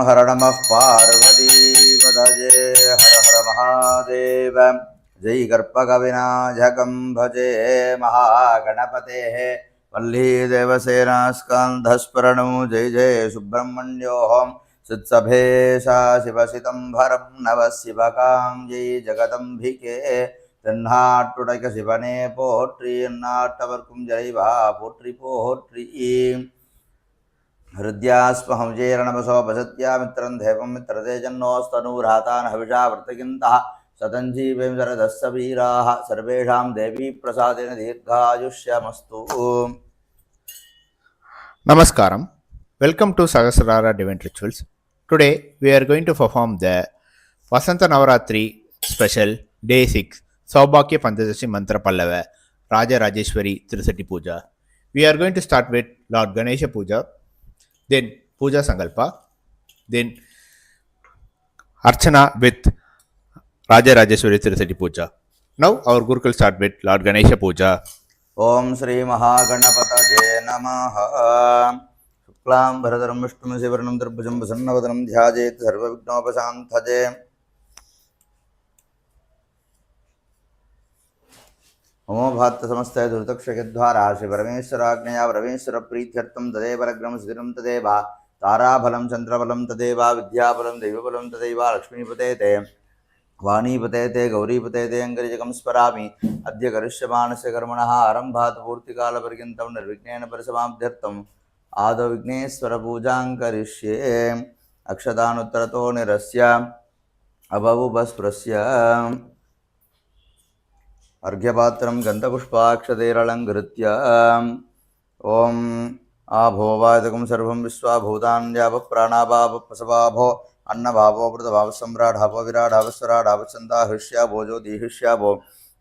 हर नमः पार्वतीपदये हर हर महादेव। जय गर्पकविनाशकं भजे महागणपतेः वल्लीदेवसेनास्कन्धस्मरणं जय जय सुब्रह्मण्योऽहं सित्सभेशा शिवसितम्भरं नवः शिवकां जय जगदम्बिके தென்னாட்டுடைக்க சிவனே போற்றி எந்நாட்டவர்க்கும் ஜெய்வா போற்றி போற்றி हृद्यास्महं जेरणमसोपसत्या मित्रं देवं मित्रतेजन्नोस्तनूरातान् हविषा वर्तयन्तः शतञ्जीवें शरदस्स वीराः सर्वेषां देवी प्रसादेन दीर्घायुष्यमस्तु. Namaskaram. Welcome to Sahasrara Divine Rituals. Today we are going to perform the Vasanta Navaratri special day 6 Saubhakya Pandadashi Mantra Pallava Raja Rajeshwari Tirusati Puja. We are going to start with Lord Ganesha Puja, then Puja Sankalpa, then Archana with Raja Rajeshwari Tirusati Puja. Now our Gurukul start with Lord Ganesha Puja. Om Sri Mahaganapatajaya Namaha. Shuklam Bharadaram Vishnu Sivaranam Darbhujam Vasannavadhanam Dhyajet Sarva Vighnopasanthaje. नमो भात्त समस्तय दुर्दक्षद्वारा श्री परमेश्वराज्ञया परमेश्वर प्रीत्यर्थम तदेवरग्रम सिद्धिरम तदेवा ताराफलं चंद्रफलं तदेवा विद्याफलं दैवफलं तदैवा लक्ष्मीपते ते वाणीपते ते गौरीपते ते अंगरिजकं स्मरामि अद्य करिष्यमाणस्य कर्मणः आरम्भात् पूर्तिकालपर्यन्तं निर्विघ्नेन परिसमाप्त्यर्थम् आदौ विघ्नेश्वर पूजां करिष्ये. अक्षतानुत्तरतो निरस्य अभवुपस्पृश्य अर्घ्यपात्रं गन्धपुष्पाक्षतैरलङ्कृत्य ओम आभोवादकं सर्वं विश्वाभूतान्यावप्राणाभावपसवाभो अन्नभावो वृतभावसम्राढाभो विराढावस्वराढावचन्दा हृष्याभो ज्योतिहृष्याभो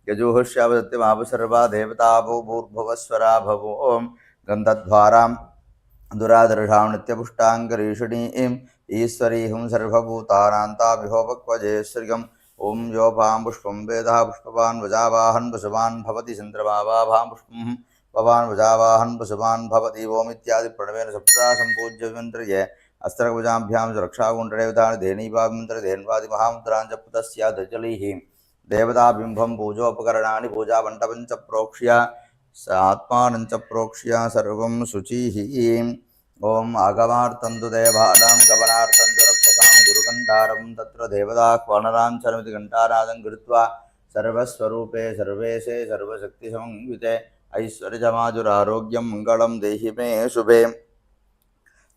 यजुहृष्यावदत्यमाभ सर्वा देवताभो भूर्भुवस्वरा भवो ओम गन्धद्वारां दुरादर्शां नित्यपुष्टाङ्गरीषणीं ईश्वरीं सर्वभूतानान्ताभिहोपक्वजेश्वर्यम् ओम योभां पुष्पं वेदः पुष्पवान् वजावाहन् पशुवान् भवति चन्द्रमावाभां पुष्पं पवान् वजावाहन् पशुवान् भवति ओम इत्यादि प्रणवेन सप्ता सम्पूज्य विमन्त्र्ये अस्त्रभुजाभ्यां सुरक्षाकुण्डलेवतानि धेनीवाभिमन्त्रधेन्वादि महामुद्रां च पुतस्यादजलिः देवताबिम्बं पूजोपकरणानि पूजामण्डपं च प्रोक्ष्य आत्मानं च प्रोक्ष्य सर्वं शुचिः. ओम आगमार्तन्तु देवानां गमनार्तन्तु रक्षसां गुरुकण्ठारं तत्र देवताह्वानराञ्चरमिति घण्टानादं कृत्वा सर्वस्वरूपे सर्वेशे सर्वशक्तिसमन्विते ऐश्वर्यजमाजुरारोग्यं मङ्गलं देहि मे शुभे.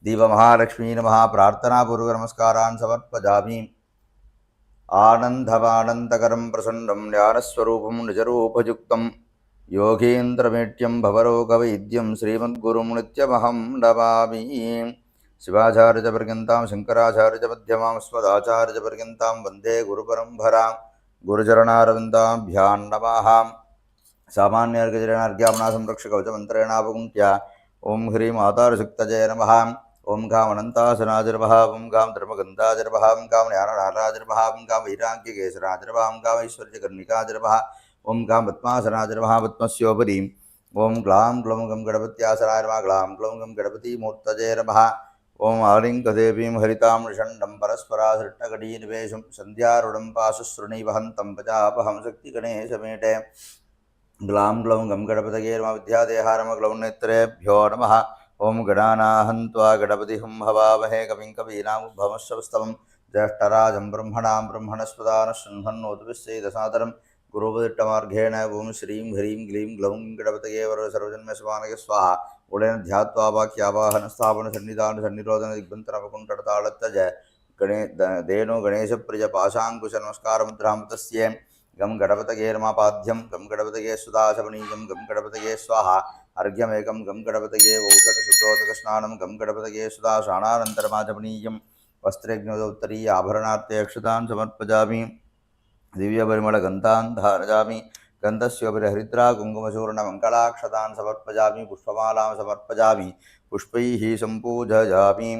दीपमहालक्ष्मी नमः प्रार्थनापूर्वकनमस्कारान् समर्पयामि. आनन्दमानन्दकरं प्रसन्नं ज्ञानस्वरूपं निजरूपयुक्तं योगीन्द्रमेट्यं भवरोगवैद्यं श्रीमद्गुरुं नित्यमहं नमामि. शिवाचार्यपर्यन्तां शङ्कराचार्यमध्यमां अस्मदाचार्यपर्यन्तां वन्दे गुरुपरम्परां गुरुचरणारविन्दाभ्यां नमः. सामान्यार्घ्यजनार्घ्यामनासंरक्षकवचमन्त्रेणापकुण्ट्या ॐ ह्रीं मातारशक्तजय नमः. ॐ गां अनन्तासनाजर्वः ॐ गां धर्मगन्धाजर्वः ॐ गां ज्ञाननाराजर्वः ॐ गां वैराग्यकेशराजर्वः ॐ गां ऐश्वर्यकर्णिकाजर्वः ओम गां पद्मासनाजर्वः पद्मस्योपरि ओम ग्लां ग्लौं गं गणपत्यासनाय नमः ग्लां ग्लौं गं गणपतिमूर्तये नमः. ओम आलिङ्गदेवीं हरितां निषण्डं परस्परासृष्टकटीनिवेशं सन्ध्यारूढं पाशुश्रुणीवहन्तं पजापहं शक्तिगणेशमेटे ग्लां ग्लौं गं गणपतये नमः विद्यादेहारम ग्लौं नेत्रेभ्यो नमः. ओम गणानाहं त्वा गणपतिं हवामहे कविं कवीनामुपमश्रवस्तमं ज्येष्ठराजं ब्रह्मणां ब्रह्मणस्पदानः शृण्वन्नोतुभिस्सेदसादरं गुरुपदिट्टमार्घेण ओम श्रीं ह्रीं क्लीं ग्लौं गणपतये सर्वजन्मस्वानय स्वाहा. उडेन ध्यात्वा वाक्यावाहन स्थापन सन्निधान सन्निरोधन दिग्बन्तरपकुण्ठताळत्तज गणे धेनु गणेशप्रिय पाशाङ्कुश नमस्कारमुद्रामतस्ये गं गणपतये नमापाद्यं गं गणपतये सुदाशवनीयं गं गणपतये स्वाहा. अर्घ्यमेकं गं गणपतये औषधशुद्धोदकस्नानं गं गणपतये सुदाशानानन्तरमाचमनीयं वस्त्रेऽग्निदोत्तरीय आभरणार्थे अक्षतान् समर्पयामि. दिव्यपरिमलगन्धान् धारयामि. गन्धस्योपरि हरिद्रा कुङ्कुमचूर्णमङ्गलाक्षतान् समर्पयामि. पुष्पमालां समर्पयामि. पुष्पैः सम्पूजयामि.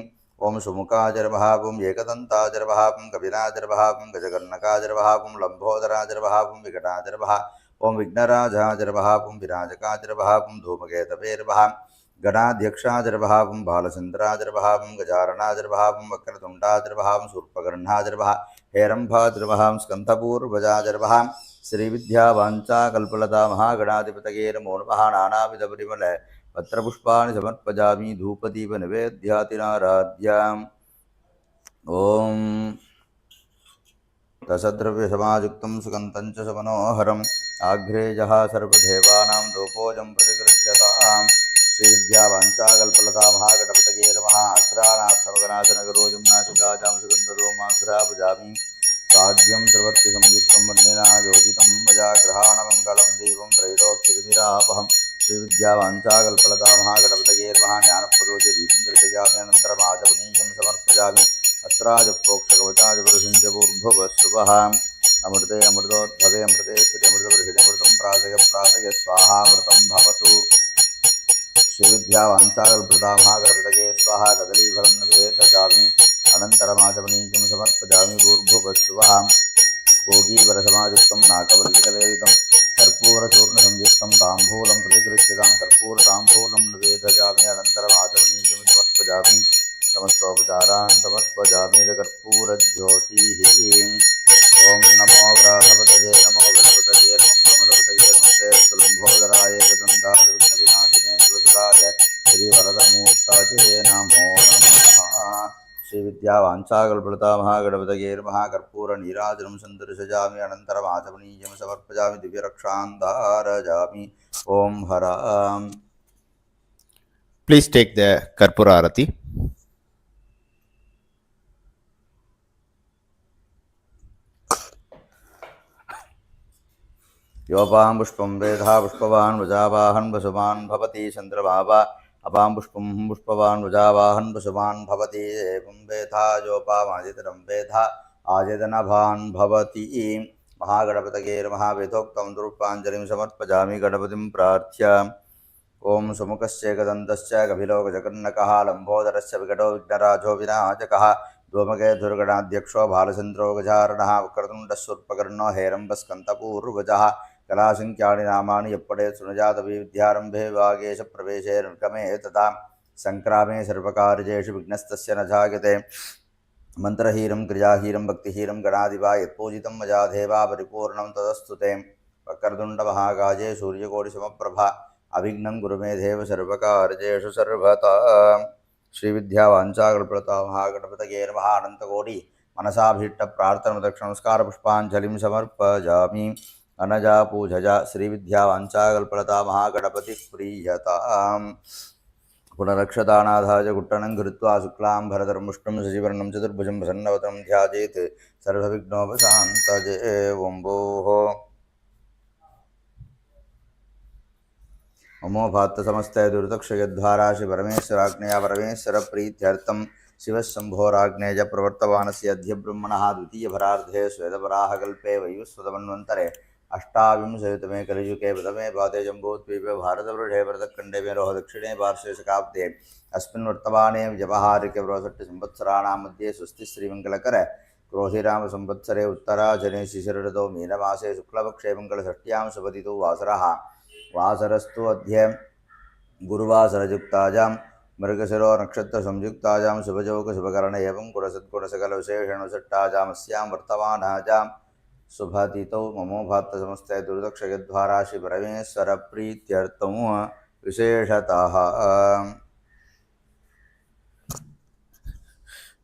ओम सुमुखाजर्वः ओम एकदन्ताजर्वः ओम कपिलाजर्वः ओम गजकर्णकाजर्वः ओम लम्बोदराजर्वः ओम विकटाजर्वः ओम विघ्नराजाजर्वः ओम विराजकाजर्वः ओम धूमकेतवेर्वः गणाध्यक्षादिर्भावं बालचन्द्रादिर्भावं गजाननादिर्भावं वक्रतुण्डादिर्भावं शूर्पकर्णादिर्भावं हेरम्भादिर्भावं स्कन्धपूर्वजादिर्भावं श्रीविद्यावाञ्छाकल्पलता महागणाधिपतये नमो नमः। नानाविधपरिमल पत्रपुष्पाणि समर्पयामि धूपदीपनिवेद्यातिनाराध्याम्। ॐ दशद्रव्यसमायुक्तं सुगन्धं च समनोहरम् आघ्रेयः सर्वदेवानां दोपोजं प्रतिगृह्यताम्। श्रीविद्यावाञ्छाकल्पलता महागणपतये नमः। अग्रानाथमगनाशनगरोजं नासिकाजां सुगन्धदोमाग्रा भजामि साध्यं त्रिवर्तिसंयुक्तं वर्णिना योजितं भजाग्रहाणमङ्गलं देवं त्रैलोक्यतिमिरापहम्। श्रीविद्यावाञ्छाकल्पलता महागणपतये नमः। ज्ञानप्रदोषे दीपं अनन्तरमाचमनीयं समर्पयामि। अस्त्राजप्रोक्षकवचाजपरसिञ्च भूर्भुवस्सुवः। अमृते अमृतोद्भवे अमृते स्थितिमृतपरिषदमृतं प्रासय प्रासय स्वाहामृतं भवतु। श्रीविद्यावाञ्छाकल्पलता महागणपतये स्वाहा। कदलीफलं नवेदयामि अनन्तरमाचमनीयं समर्पयामि भूर्भुवस्सुवः। भोगीवरसमायुक्तं नाकवल्लिकलेपितं कर्पूरचूर्णसंयुक्तं ताम्बूलं प्रतिगृह्यतां कर्पूरताम्बूलं निवेदयामि अनन्तरमाचमनीयं समर्पयामि। समस्तोपचारान् समर्पयामि कर्पूरज्योतिः। ॐ नमो व्राधपतये नमो गणपतये नमो प्रमदपतये नमस्ते लम्भोदराय गदन्ताविघ्नविनाशिने सुरसुराय श्रीवरदमूर्तये नमो नमः। श्रीविद्यावाञ्छाकल्पलता महागणपतये नमः। कर्पूरनीराजनं सन्दर्शयामि अनन्तरमाचमनीयं समर्पयामि दिव्यरक्षां धारयामि। ॐ हराम्। Please take the Karpura Arati. योपां पुष्पं वेधा पुष्पवान् वजावाहन् वसुमान् भवति चन्द्रभावा अपां पुष्पं पुष्पवान् वजावाहन् वसुमान् भवति एवं वेधा योपामादितरं वेधा आदितनभान् भवति। महागणपतये नमः। वेदोक्तं दुरुपाञ्जलिं समर्पयामि गणपतिं प्रार्थ्य। ॐ सुमुखश्चैकदन्तश्च कपिलोकजगन्नकः लम्बोदरस्य विकटो विघ्नराजो विनायकः धूमकेतुर्गणाध्यक्षो बालचन्द्रो गजाननः वक्रतुण्डशूर्पकर्णो हेरम्बस्कन्धपूर्वजः कलासङ्ख्यानि नामानि यप्पडे सुनजातपि विद्यारम्भे वागेश प्रवेशे निर्गमे तथा सङ्क्रामे सर्वकार्येषु विघ्नस्तस्य न जायते। मन्त्रहीरं क्रियाहीरं भक्तिहीरं गणाधिपा यत्पूजितं मया देवा परिपूर्णं तदस्तु ते। वक्रतुण्डमहाकाये सूर्यकोटिसमप्रभा अभिघ्नं गुरु मे देव सर्वकार्येषु सर्वदा। श्रीविद्यावाञ्छाकल्पलता महागणपतये नमः। अनन्तकोटि मनसाभीष्टप्रार्थनमदक्षनमस्कारपुष्पाञ्जलिं समर्पयामि। अनजा पूजजा श्रीविद्यावाञ्छाकल्पलता महागणपतिः प्रीयताम्। पुनरक्षतानाथाय कुट्टनं कृत्वा शुक्लां भरधरं मुष्टं शशिवर्णं चतुर्भुजं प्रसन्नवदनं ध्यायेत् सर्वविघ्नोपशान्तये। ॐ भोः अमोभात्त समस्ते दुर्दक्षयद्वारा श्री परमेश्वराज्ञया परमेश्वरप्रीत्यर्थं शिवशम्भोराज्ञेय प्रवर्तमानस्य अद्य ब्रह्मणः द्वितीयभरार्धे श्वेतवराहकल्पे वैवस्वतमन्वन्तरे अष्टाविंशतितमे कलियुगे प्रथमे पादे जम्बूद्वीपे भारतवर्षे भरतखण्डे मेरोः दक्षिणे पार्श्वे शकाब्दे अस्मिन् वर्तमाने व्यवहारिके 62 संवत्सराणां मध्ये स्वस्ति श्रीमङ्गलकर क्रोधिनामसंवत्सरे उत्तरायणे शिशिरऋतौ मीनमासे शुक्लपक्षे मङ्गलषष्ट्यां शुभतिथौ वासरः वासरस्तु अद्य गुरुवासरयुक्तायां मृगशिरो नक्षत्रसंयुक्तायां शुभयोगशुभकरण एवं गुणसद्गुणसकलविशेषणुसट्टायामस्यां वर्तमानायां शुभतिथौ ममोभात्त समस्ते दुर्दक्षयद्वारा श्री परमेश्वरप्रीत्यर्थं विशेषतः।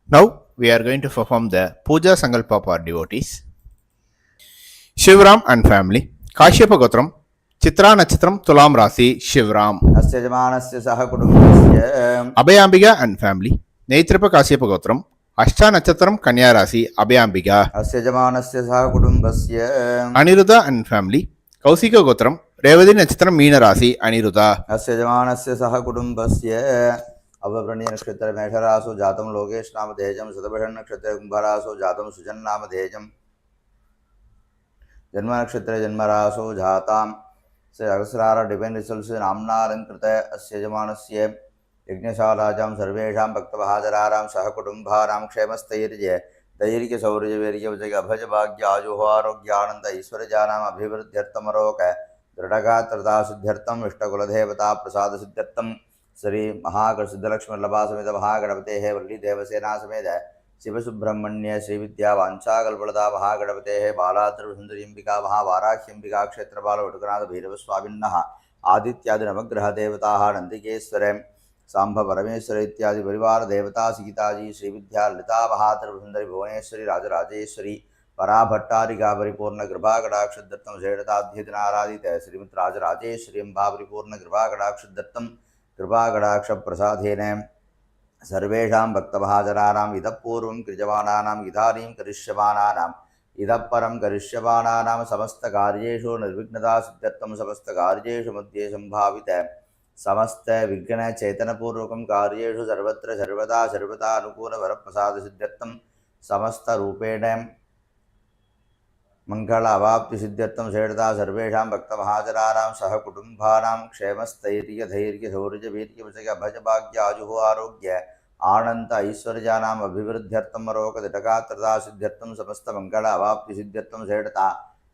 Now we are going to perform the Puja Sankalpa for devotees. Shivram and family. Kashyapa Gotram. Chitra Nachitram Tulam Rasi Shivram. अस्य जमानस्य सह कुटुम्बस्य Abhayambika and family. Naitrapa Kashyapa Gotram. Ashta Nachitram Kanya Rasi Abhayambika. अस्य जमानस्य सह कुटुम्बस्य Aniruddha and family. Kausika Gotram. Revadi Nachitram Meena Rasi Aniruddha. अस्य जमानस्य सह कुटुम्बस्य अवप्रणीय नक्षत्र मेषरासु जातं लोकेश नामधेयं शतभिषण नक्षत्र कुंभरासु जातं सुजन नामधेयं जन्म नक्षत्र जन्मरासु जातां से अगस्रार डिपेंड रिजल्ट्स नामना अलंकृत अस्य यजमानस्य यज्ञशालाजां सर्वेषां भक्तभाजरारां सह कुटुम्बानां क्षेमस्थैर्य दैर्घ्य शौर्य वीर्य विजय अभज भाग्य आजुः आरोग्य आनंद ऐश्वर्यानाम् अभिवृद्ध्यर्थमरोक दृढगात्रता सिद्ध्यर्थम् इष्टकुलदेवता प्रसाद सिद्ध्यर्थं श्री महासिद्धलक्ष्मीवल्लभा समेत महागणपतेः वल्लीदेवसेना समेत शिवसुब्रह्मण्य श्रीविद्यावाञ्छाकल्पलता महागणपतेः बालात्रिपुरसुन्दरीम्बिका महावाराह्यम्बिका क्षेत्रपालवटुकनाथभैरवस्वामिनः आदित्यादिनवग्रहदेवताः नन्दिकेश्वर सांब परमेश्वर इत्यादि परिवार देवता सीताजी श्रीविद्या ललिता महात्रिपुरसुन्दरी भुवनेश्वरी राजराजेश्वरी पराभट्टारिका परिपूर्ण कृपाकटाक्षदत्तं शेषताध्यतिनाराधित श्रीमद् राजराजेश्वरी अम्बा परिपूर्ण कृपाकटाक्षदत्तं कृपाकटाक्षप्रसादेन सर्वेषां भक्तमहाजनानाम् इतः पूर्वं कृजमानानाम् इदानीं करिष्यमाणानाम् इतः परं करिष्यमाणानां समस्तकार्येषु निर्विघ्नता सिद्ध्यर्थं समस्तकार्येषु मध्ये सम्भावित समस्त विघ्न चैतन्यपूर्वकं कार्येषु सर्वत्र सर्वदा सर्वदा अनुकूलवरप्रसाद सिद्ध्यर्थं समस्त रूपेण मंगल अवाप्ति सिद्ध्यर्थं शेषता सर्वेषां भक्तमहाजनानां सह कुटुम्बानां क्षेमस्थैर्य धैर्य शौर्य वीर्य विजय भज भाग्य आयुः आरोग्य आनंद ऐश्वर्यानाम् अभिवृद्ध्यर्थं रोगदिटगात्रता सिद्ध्यर्थं समस्त मंगल अवाप्ति सिद्ध्यर्थं शेषता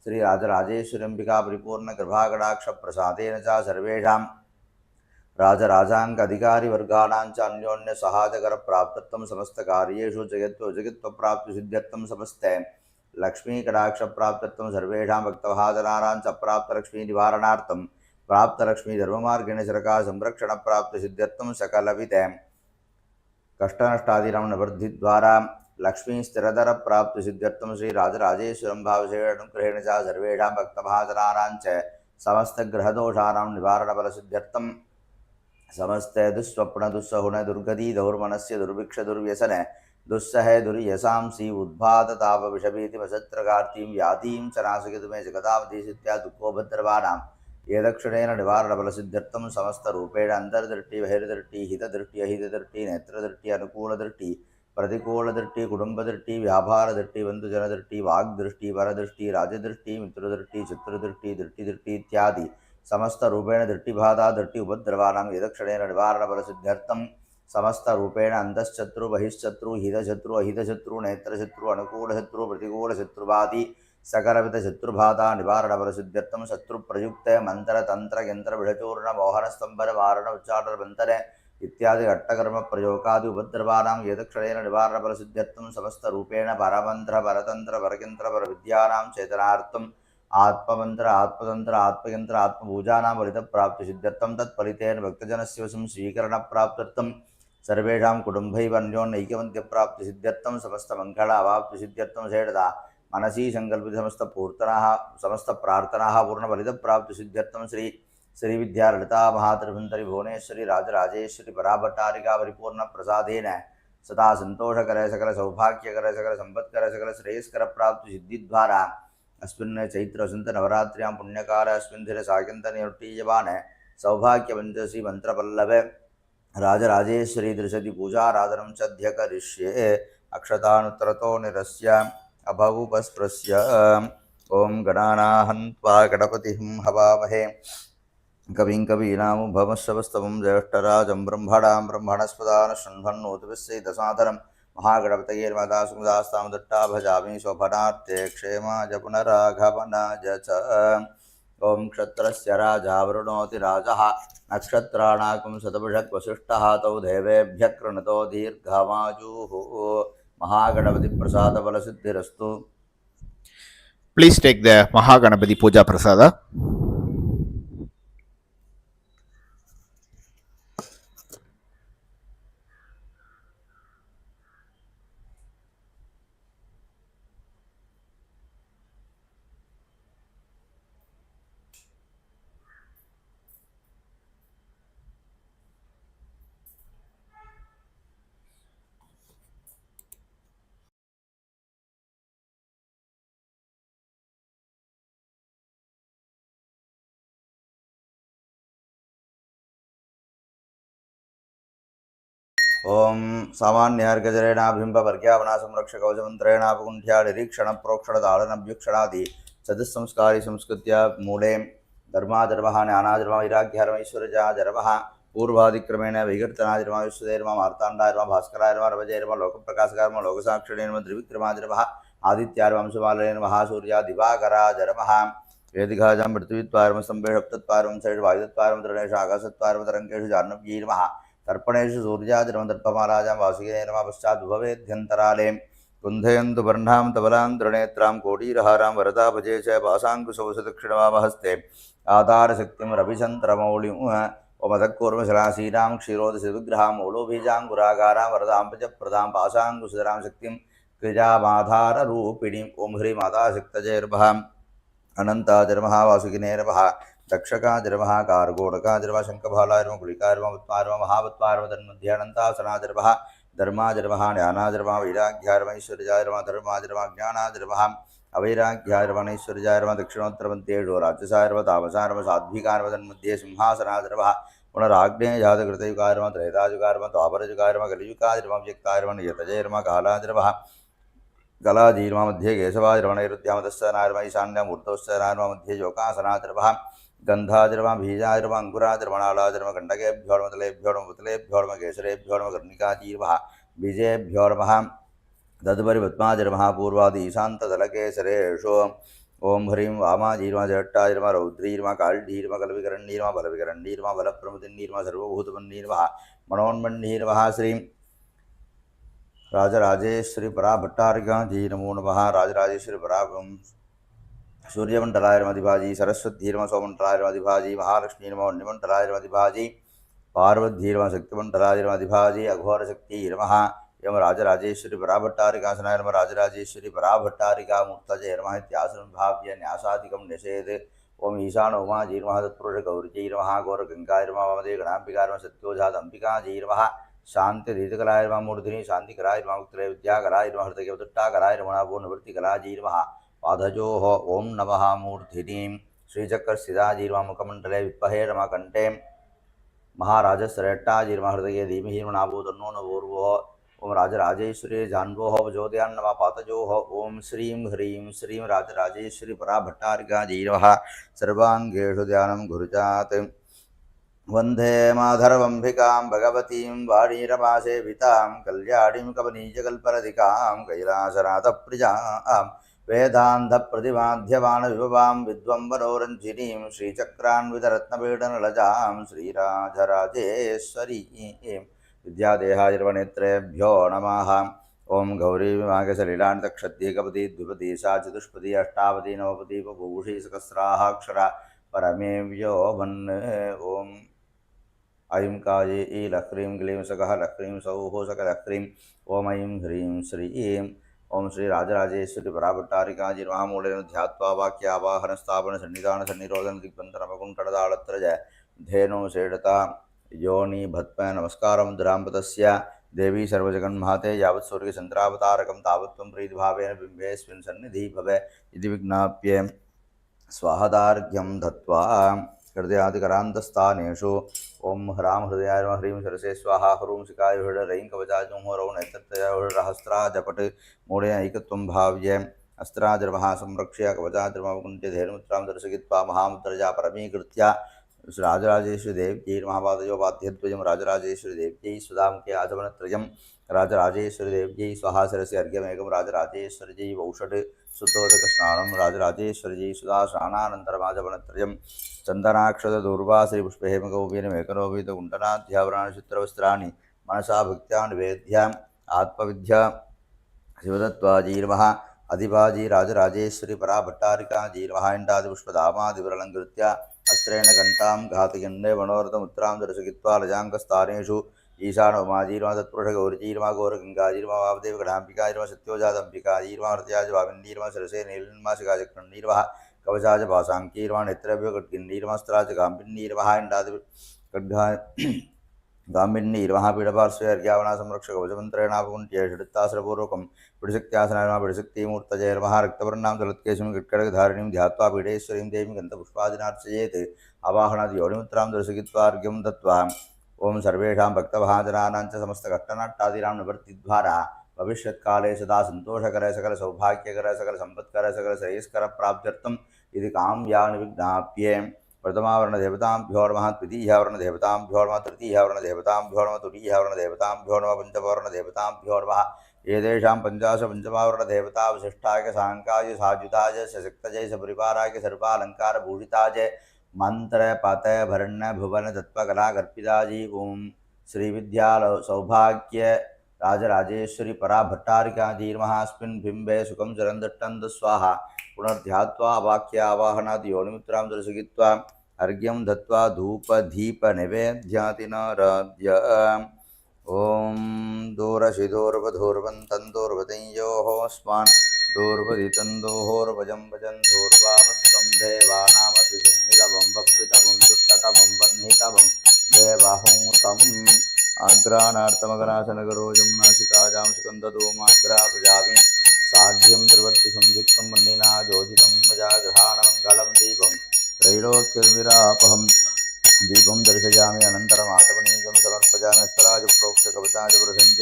श्री राजराजेश्वरीम्बिका परिपूर्ण कृपाकटाक्ष प्रसादेन च सर्वेषां राजराजांक अधिकारी वर्गाणां च अन्योन्य सहाजकर प्राप्तत्वं समस्त कार्येषु जगत्व प्राप्ति सिद्ध्यर्थं समस्त लक्ष्मी कटाक्ष प्राप्तत्वं सर्वेषां भक्तमहाजनानां च प्राप्त लक्ष्मी निवारणार्थं प्राप्त लक्ष्मी धर्ममार्गेण शिरका संरक्षण प्राप्त सिद्ध्यर्थं सकलविध कष्टनष्टादीनां निवृद्धिद्वारा लक्ष्मी स्थिरधर प्राप्त सिद्ध्यर्थं श्री राजराजेश्वरं भावशेष अनुग्रहेण च सर्वेषां भक्तमहाजनानां च समस्त ग्रहदोषाणां निवारणफल सिद्ध्यर्थं समस्त दुस्वप्न दुस्सहुन दुर्गति दौर्मनस्य दुर्भिक्ष दुर्व्यसन दुस्सह दुर्यसांसी उद्भात ताप विषभीति वसत्रकार्तीं व्याधीं च नाशयितु मे जगदावधीशित्या दुःखोपद्रवानां एदक्षणेन निवारणफलसिद्ध्यर्थं समस्तरूपेण अन्तर्दृष्टि बहिर्दृष्टि हितदृष्टि अहितदृष्टि नेत्रदृष्टि अनुकूलदृष्टि प्रतिकूलदृष्टि कुटुम्बदृष्टि व्यापारदृष्टि बन्धुजनदृष्टि वाग्दृष्टि वरदृष्टि राजदृष्टि मित्रदृष्टि चित्रदृष्टि दृष्टिदृष्टि इत्यादि समस्त रूपेण दृष्टिबाधा दृष्टि उपद्रवानां यदक्षणेन निवारणफलसिद्ध्यर्थं समस्त रूपेण अंतश्शत्रु बहिश्शत्रु हितशत्रु अहितशत्रु नेत्रशत्रु अनुकूलशत्रु प्रतिकूलशत्रुवादी सकलविध शत्रुबाधा निवारणफलसिद्ध्यर्थं शत्रुप्रयुक्त मंत्र तंत्र यंत्र विषचूर्ण मोहन स्तंभन वारण उच्चाटन मंत्र इत्यादि अट्टकर्म प्रयोगादि उपद्रवानां यदक्षणेन निवारणफलसिद्ध्यर्थं समस्त रूपेण परमंत्र परतंत्र परयंत्र परविद्यानां चेतनार्थं आत्ममंत्र आत्मतंत्र आत्मयंत्र आत्मपूजानां फलितप्राप्तिसिद्ध्यर्थं तत्फलितेन भक्तजनस्य वशं स्वीकरणप्राप्त्यर्थं सर्वेषां कुटुम्बैव अन्योन्यैक्यमत्यप्राप्तिसिद्ध्यर्थं समस्तमङ्गल अवाप्तिसिद्ध्यर्थं शेषदा मनसि संकल्पित समस्त प्रार्थनाः पूर्णफलितप्राप्तिसिद्ध्यर्थं श्रीविद्या ललिता महात्रिपुरसुन्दरी भुवनेश्वरी राजराजेश्वरी पराभट्टारिका परिपूर्ण प्रसादेन सदा संतोषकर सकल सौभाग्यकर सकल संपत्कर सकल श्रेयस्कर प्राप्तिसिद्धिद्वारा अस्मिन् चैत्र वसंत नवरात्र्यां पुण्यकाल अस्मिन् दिने सायन्तनियुक्तीयमान सौभाग्य पंचदशी मंत्रपल्लव राजराजेश्वरी दृशति पूजाराधनं चद्य करिष्ये अक्षतानुत्तरतो निरस्य अभवुपस्पृश्य ओं गणानाहन्त्वा गणपतिं हवामहे कविं कवीनामुभवश्रवस्तवं ज्येष्ठराजं ब्रह्मणां ब्रह्मणस्पदान शृण्वन्नोतिभिस्सैदसादरं महागणपतये नमः दट्टा भजामि शोभनार्थे क्षेमाय पुनरागमनाय च ओं क्षत्रस्य राजा वरुणोति राजः नक्षत्राणाकं शतभिषक् वसिष्ठः तौ देवेभ्यः कृणतो दीर्घमायुः महागणपतिप्रसादफलसिद्धिरस्तु। Please take the Mahaganapati Puja Prasada. ओं सामान्यार्घजरेणाभिम्बवर्ग्यावनासंरक्षकवचमन्त्रेणापकुण्ठ्यानिरीक्षणप्रोक्षणताडनभ्युक्षणादि चतुस्संस्कारी संस्कृत्या मूले धर्माधर्मः ज्ञानाधर्मः वैराग्यधर्मः पूर्वादिक्रमेण वैकर्तनादिर्मः विश्वधर्मः मार्ताण्डादिर्मः भास्करादिर्मः रवजैर्मः लोकप्रकाशकार्मः लोकसाक्षिणेर्मः त्रिविक्रमादिर्मः आदित्यादिर्मः अंशुमालयेर्मः सूर्यादिवाकरादिर्मः वेदिकाजां पृथ्वीत्वारं स्तम्भेषप्तत्वारं शैषवायुत्वारं तृणेषु आकाशत्वारं तरङ्गेषु जाह्नव्यै नमः तर्पणेषु सूर्यादिरमं दर्पमाराजां वासुकिने नमः पश्चाद्भवेद्यन्तराले कुन्धयन्तु वर्णां तबलां त्रिनेत्रां कोटीरहारां वरदाभजे च पाशाङ्कुशौषदक्षिणवामहस्ते आधारशक्तिं रविचन्द्रमौलिं ओमदक्कूर्मशिलाशीलां क्षीरोदशिविग्रहां मौलोबीजाङ्कुरागारां वरदां प्रजप्रदां पाशाङ्कुशधरां शक्तिं क्रिजामाधाररूपिणीं ॐ ह्रीं माताशक्तजैर्भः अनन्ताजर्मः वासुकिनेरवः दक्षकाजर्मः कारगोडकाजर्मः शङ्खभालाजर्मः गुलिकाजर्मः वत्माजर्मः महावत्माजर्मः तन्मध्ये अनन्तासनाजर्मः धर्माजर्मः ज्ञानाजर्मः वैराग्याजर्मः ऐश्वर्याजर्मः धर्माजर्मः ज्ञानाजर्मः अवैराग्याजर्मः ऐश्वर्याजर्मः दक्षिणोत्तरमध्येषु राजसाजर्मः तामसाजर्मः साध्विकाजर्मः तन्मध्ये सिंहासनाजर्मः पुनराग्नेयजातकृतयुगाजर्मः त्रैतायुगाजर्मः द्वापरयुगाजर्मः कलियुगाजर्मः व्यक्ताजर्मः नियतजैर्मः कालाजर्मः गलाजीर्मा मध्ये केशवाजर्मः नैरुद्यामतश्चनाजर्मः ईशान्यमूर्तश्चनाजर्मः मध्ये योगासनाजर्मः गन्धाजर्मः बीजाजर्मः अङ्कुराजर्मः नालाजर्मः कण्डकेभ्यो नमः तलेभ्यो नमः पुतलेभ्यो नमः केसरेभ्यो नमः कर्णिकाजीर्मः बीजेभ्यो नमः तदुपरिपद्माजर्मः पूर्वादि ईशान्तदलकेसरेषु ओं ह्रीं वामाजीर्मा जट्टाजीर्मा रौद्रीर्मा काल्ढीर्मा कलविकरण्डीर्मा बलविकरण्डीर्मा बलप्रमुदिन्नीर्मा सर्वभूतमन्नीर्मः मनोन्मन्नीर्मः श्रीं राजराजेश्वरी पराभट्टारिका जी नमो नमः राजराजेश्वरी परा सूर्यमंडलायर्मधिभाजी सरस्वतीर्म सोमंडलायर्मधिभाजी महालक्ष्मीर्म वन्यमंडलायर्मधिभाजी पार्वतीर्म शक्तिमंडलायर्मधिभाजी अघोरशक्तिर्मः एवं राजराजेश्वरी पराभट्टारिकासनायर्म राजराजेश्वरी पराभट्टारिका मूर्तजैर्मः इत्यासनं भाव्य न्यासादिकं निषेध ओम ईशान उमाजीर्मः तत्पुरुष गौरीजीर्मः घोरगङ्गायर्मः वामदेव गणाम्बिकायर्मः सत्योजात अम्बिकाजीर्मः शांति रीतकलायर्मा मूर्धिनी शांतिकलायर्मा मुक्तले विद्याकलायर्मा हृदयवदुट्टाकलायर्मणाभो निवृत्तिकलाजीर्मः पादजोः ओं नमः मूर्धिनीं श्रीचक्रस्थिताजीर्मा मुखमण्डले विद्महे रमाकण्ठे महाराजश्रेष्ठाजीर्मा हृदये धीमहि मणाभो तन्नो नवोर्वोः ओं राजराजेश्वरी जान्वोः वजोदयान्नमः पातजोः ओं श्रीं ह्रीं श्रीं राजराजेश्वरी पराभट्टारिकाजीर्मः सर्वाङ्गेषु ध्यानं गुरुजात् वन्दे माधरवम्बिकां भगवतीं वाणीरमासेवितां कल्याणीं कवनीजकल्परधिकां कैलासनाथप्रियां वेदान्तप्रतिमाध्यमानविभवां विद्वंवनोरञ्जिनीं श्रीचक्रान्वितरत्नपीठनलजां श्रीराजराजेश्वरीं विद्यादेहायर्वनेत्रेभ्यो नमः ओं गौरी विमागसलीलान्तक्षद्येकपदी द्विपदी सा चतुष्पदी अष्टावती नवपदी बभूषी सहस्राक्षरा परमेव्यो वन् ओं ऐं काये लह्रीं क्लीं सकः लह्रीं सौः सकलह्रीं ओं ऐं ह्रीं श्रीं ओं श्री राजराजेश्वरी पराभट्टारिकाजीर्मः मूलेन ध्यात्वा वाक्यावाहन स्थापन सन्निधान सन्निरोधन दिग्बन्धनमकुण्ठनदाळत्रज धेनो षेडता योनि भत्म नमस्कारं दुराम्पतस्य देवी सर्वजगन्माते यावत् सूर्यचन्द्रावतारकं तावत् त्वं प्रीतिभावेन बिम्बेऽस्मिन् सन्निधिः भव इति विज्ञाप्य स्वाहदार्घ्यं दत्त्वा हृदयादिकरान्तस्थानेषु ओं ह्रां हृदयाय नमः ह्रीं सरसे स्वाहा ह्रूं शिखाय हृडरैं कवचाजुं हरौ नैतत्रय हृदहस्त्राजपट् मूढय ऐकत्वं भाव्य अस्त्राजर्मः संरक्ष्य कवचाजर्मकुञ्च धेनुमुद्रां दर्शयित्वा महामुद्रजा परमीकृत्य राजराजेश्वरी देव्यै महापादयो वाद्यद्वयं राजराजेश्वरी देव्यै सुधामुखे आचमनत्रयं राजराजेश्वरी देव्यै स्वाहा शिरसि अर्घ्यमेकं राजराजेश्वरीयै औषध सुतोदकस्नानं राजराजेश्वरीयै सुधा स्नानानन्तरमाचमनत्रयं चन्दनाक्षतदूर्वाश्रीपुष्पहेमगौपीनमेकरोपितकुण्डलाध्यावराणचित्रवस्त्राणि मनसा भक्त्या निवेद्य आत्मविद्या शिवदत्त्वाजीर्मः अधिभाजी राजराजेश्वरी पराभट्टारिकाजीर्मः इण्डादिपुष्पधामादिवरलङ्कृत्य अस्त्रेण घण्टां घातयन्ने मनोरथमुत्रां दर्शयित्वा लजाङ्कस्थानेषु ईशान उमाजीर्मा तत्पुरुषगौरीजीर्मा घोरगङ्गाजीर्मा वामदेव गणाम्बिकाजीर्मा सत्योजातम्बिकाजीर्मा हृदयाज भाविन्नीर्मा शिरसे नीलिन्मा शिखाचक्रन्नीर्मा कवचाच पाशाङ्कीर्मा नेत्रेभ्यो खड्गिन्नीर्मास्त्राच गाम्भिन्नीर्मः इण्डादि खड्गा गाम्भिन्नीर्मः पीडपार्श्वे अर्घ्यावना संरक्षक कवचमन्त्रेणापकुण्ठ्ये षडित्तासनपूर्वकं पिडिशक्त्यासनार्मा पिडिशक्तिमूर्तजैर्मः रक्तवर्णां चलत्केशं किट्कटकधारिणीं ध्यात्वा पीडेश्वरीं देवीं गन्धपुष्पादिनार्चयेत् आवाहनात् योनिमुद्रां दर्शयित्वा अर्घ्यं दत्त्वा ओं सर्वेषां भक्तभाजनानां च समस्तकष्टनट्टादीनां निवृत्तिद्वारा भविष्यत्काले सदा सन्तोषकर सकल सौभाग्यकर सकल संपत्कर सकल श्रेयस्कर प्राप्त्यर्थम् इति काम्यानि विज्ञाप्य प्रथमावर्णदेवताभ्यो नमः द्वितीयावर्णदेवताभ्यो नमः तृतीयावर्णदेवताभ्यो नमः तुरीयावर्णदेवताभ्यो नमः पञ्चमवर्णदेवताभ्यो नमः एतेषां पञ्चाशपञ्चमावरणदेवतावशिष्टाय साङ्काय साजुताय सशक्तजय सपरिवाराय सर्वालङ्कारभूषिताय मन्त्रपतभर्ण भुवन तत्त्वकलाकर्पिताजी ओं श्रीविद्या सौभाग्य राजराजेश्वरी परा भट्टारिकाजी नमः। अस्मिन् बिम्बे सुखं चरन्दट्टन्द स्वाहा पुनर्ध्यात्वा वाक्यावाहनात् योनिमुद्रां दर्शयित्वा अर्घ्यं दत्त्वा धूपदीपनिवेद्याति नाराध्य ओं दूरशिदूर्वधूर्वन्तन्दूर्वतयोः दूर्वदितन्दोहोर्वजं भजन् धूर्वापस्तं देवानामतिसुस्मितवं वप्रितवं दुष्टतवं वह्नितवं देवाहुतम् आग्राणार्तमगनाशनगरोजं नासिकाजां सुगन्धधूमाग्रापजामि साध्यं त्रिवर्तिसंयुक्तं मन्निना योजितं मजागृहाणमङ्गलं दीपं त्रैलोक्यविरापहं दीपं दर्शयामि अनन्तरमातमनीयं समर्पयामि हस्तराजप्रोक्षकवचाजप्रसञ्ज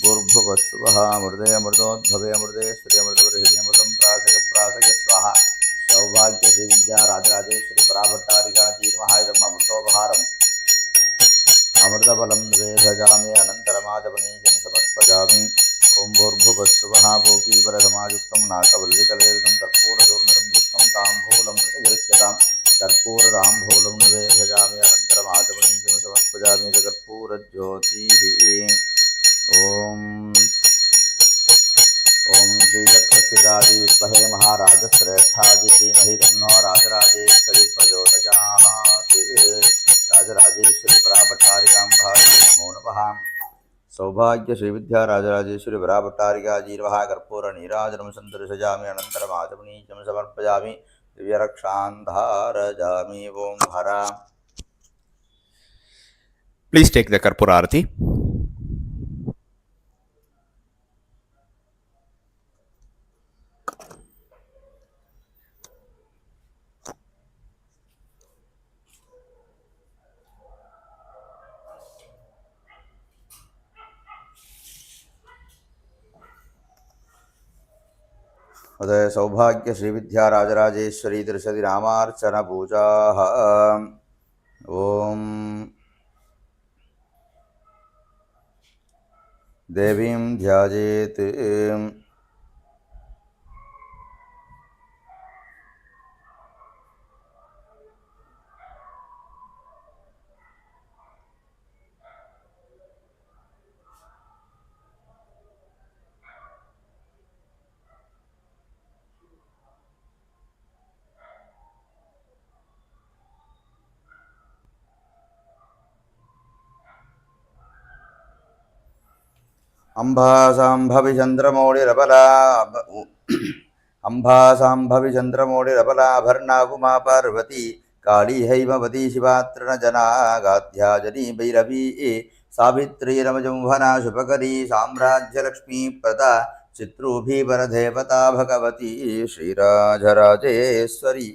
भूर्भुवस्सुवः अमृतेऽमृतोद्भवे अमृतेश्वर्यमृतवर्षिण्यमृतं प्रासय प्रासय स्वाहा सौभाग्य श्रीविद्या राजराजेश्वरी पराभट्टारिकाजीर्महायुधम् अमृतोपहारम् अमृतफलं निवेदयामि अनन्तरमाचमनीयं समर्पयामि ओं भूर्भुवस्सुवः भोगीपरसमायुक्तं नाकवल्लिकलेवितं कर्पूरधूर्णिरं ताम्बूलं प्रतिगृह्यताम् कर्पूरताम्बूलं निवेदयामि अनन्तरमाचमनीयं समर्पयामि च कर्पूरज्योतिः ओं श्रीचक्रस्थितादि विद्महे महाराजश्रेष्ठादि धीमहि तन्नो राजराजेश्वरी प्रचोदयात् राजराजेश्वरी पराभट्टारिकां भाति नमो नमः। सौभाग्य श्रीविद्या राजराजेश्वरी पराभट्टारिकाजीर्वः कर्पूरनीराजनं सन्दर्शयामि अनन्तरमाचमनीयं समर्पयामि दिव्यरक्षां धारयामि ओं हरा। Please take the Karpura Arati. अतः सौभाग्य श्रीविद्या राजराजेश्वरी दर्शति नामार्चन पूजाः ओं देवीं ध्यायेत् अम्भासाम्भविचन्द्रमौळिरबलाभर्णा उमा पार्वती काली हैमवती शिवा तृणजना गाध्याजनी भैरवी सावित्री रमजंभना शुभकरी साम्राज्यलक्ष्मी प्रदा चित्रूभीवरदेवता भगवती श्रीराजराजेश्वरी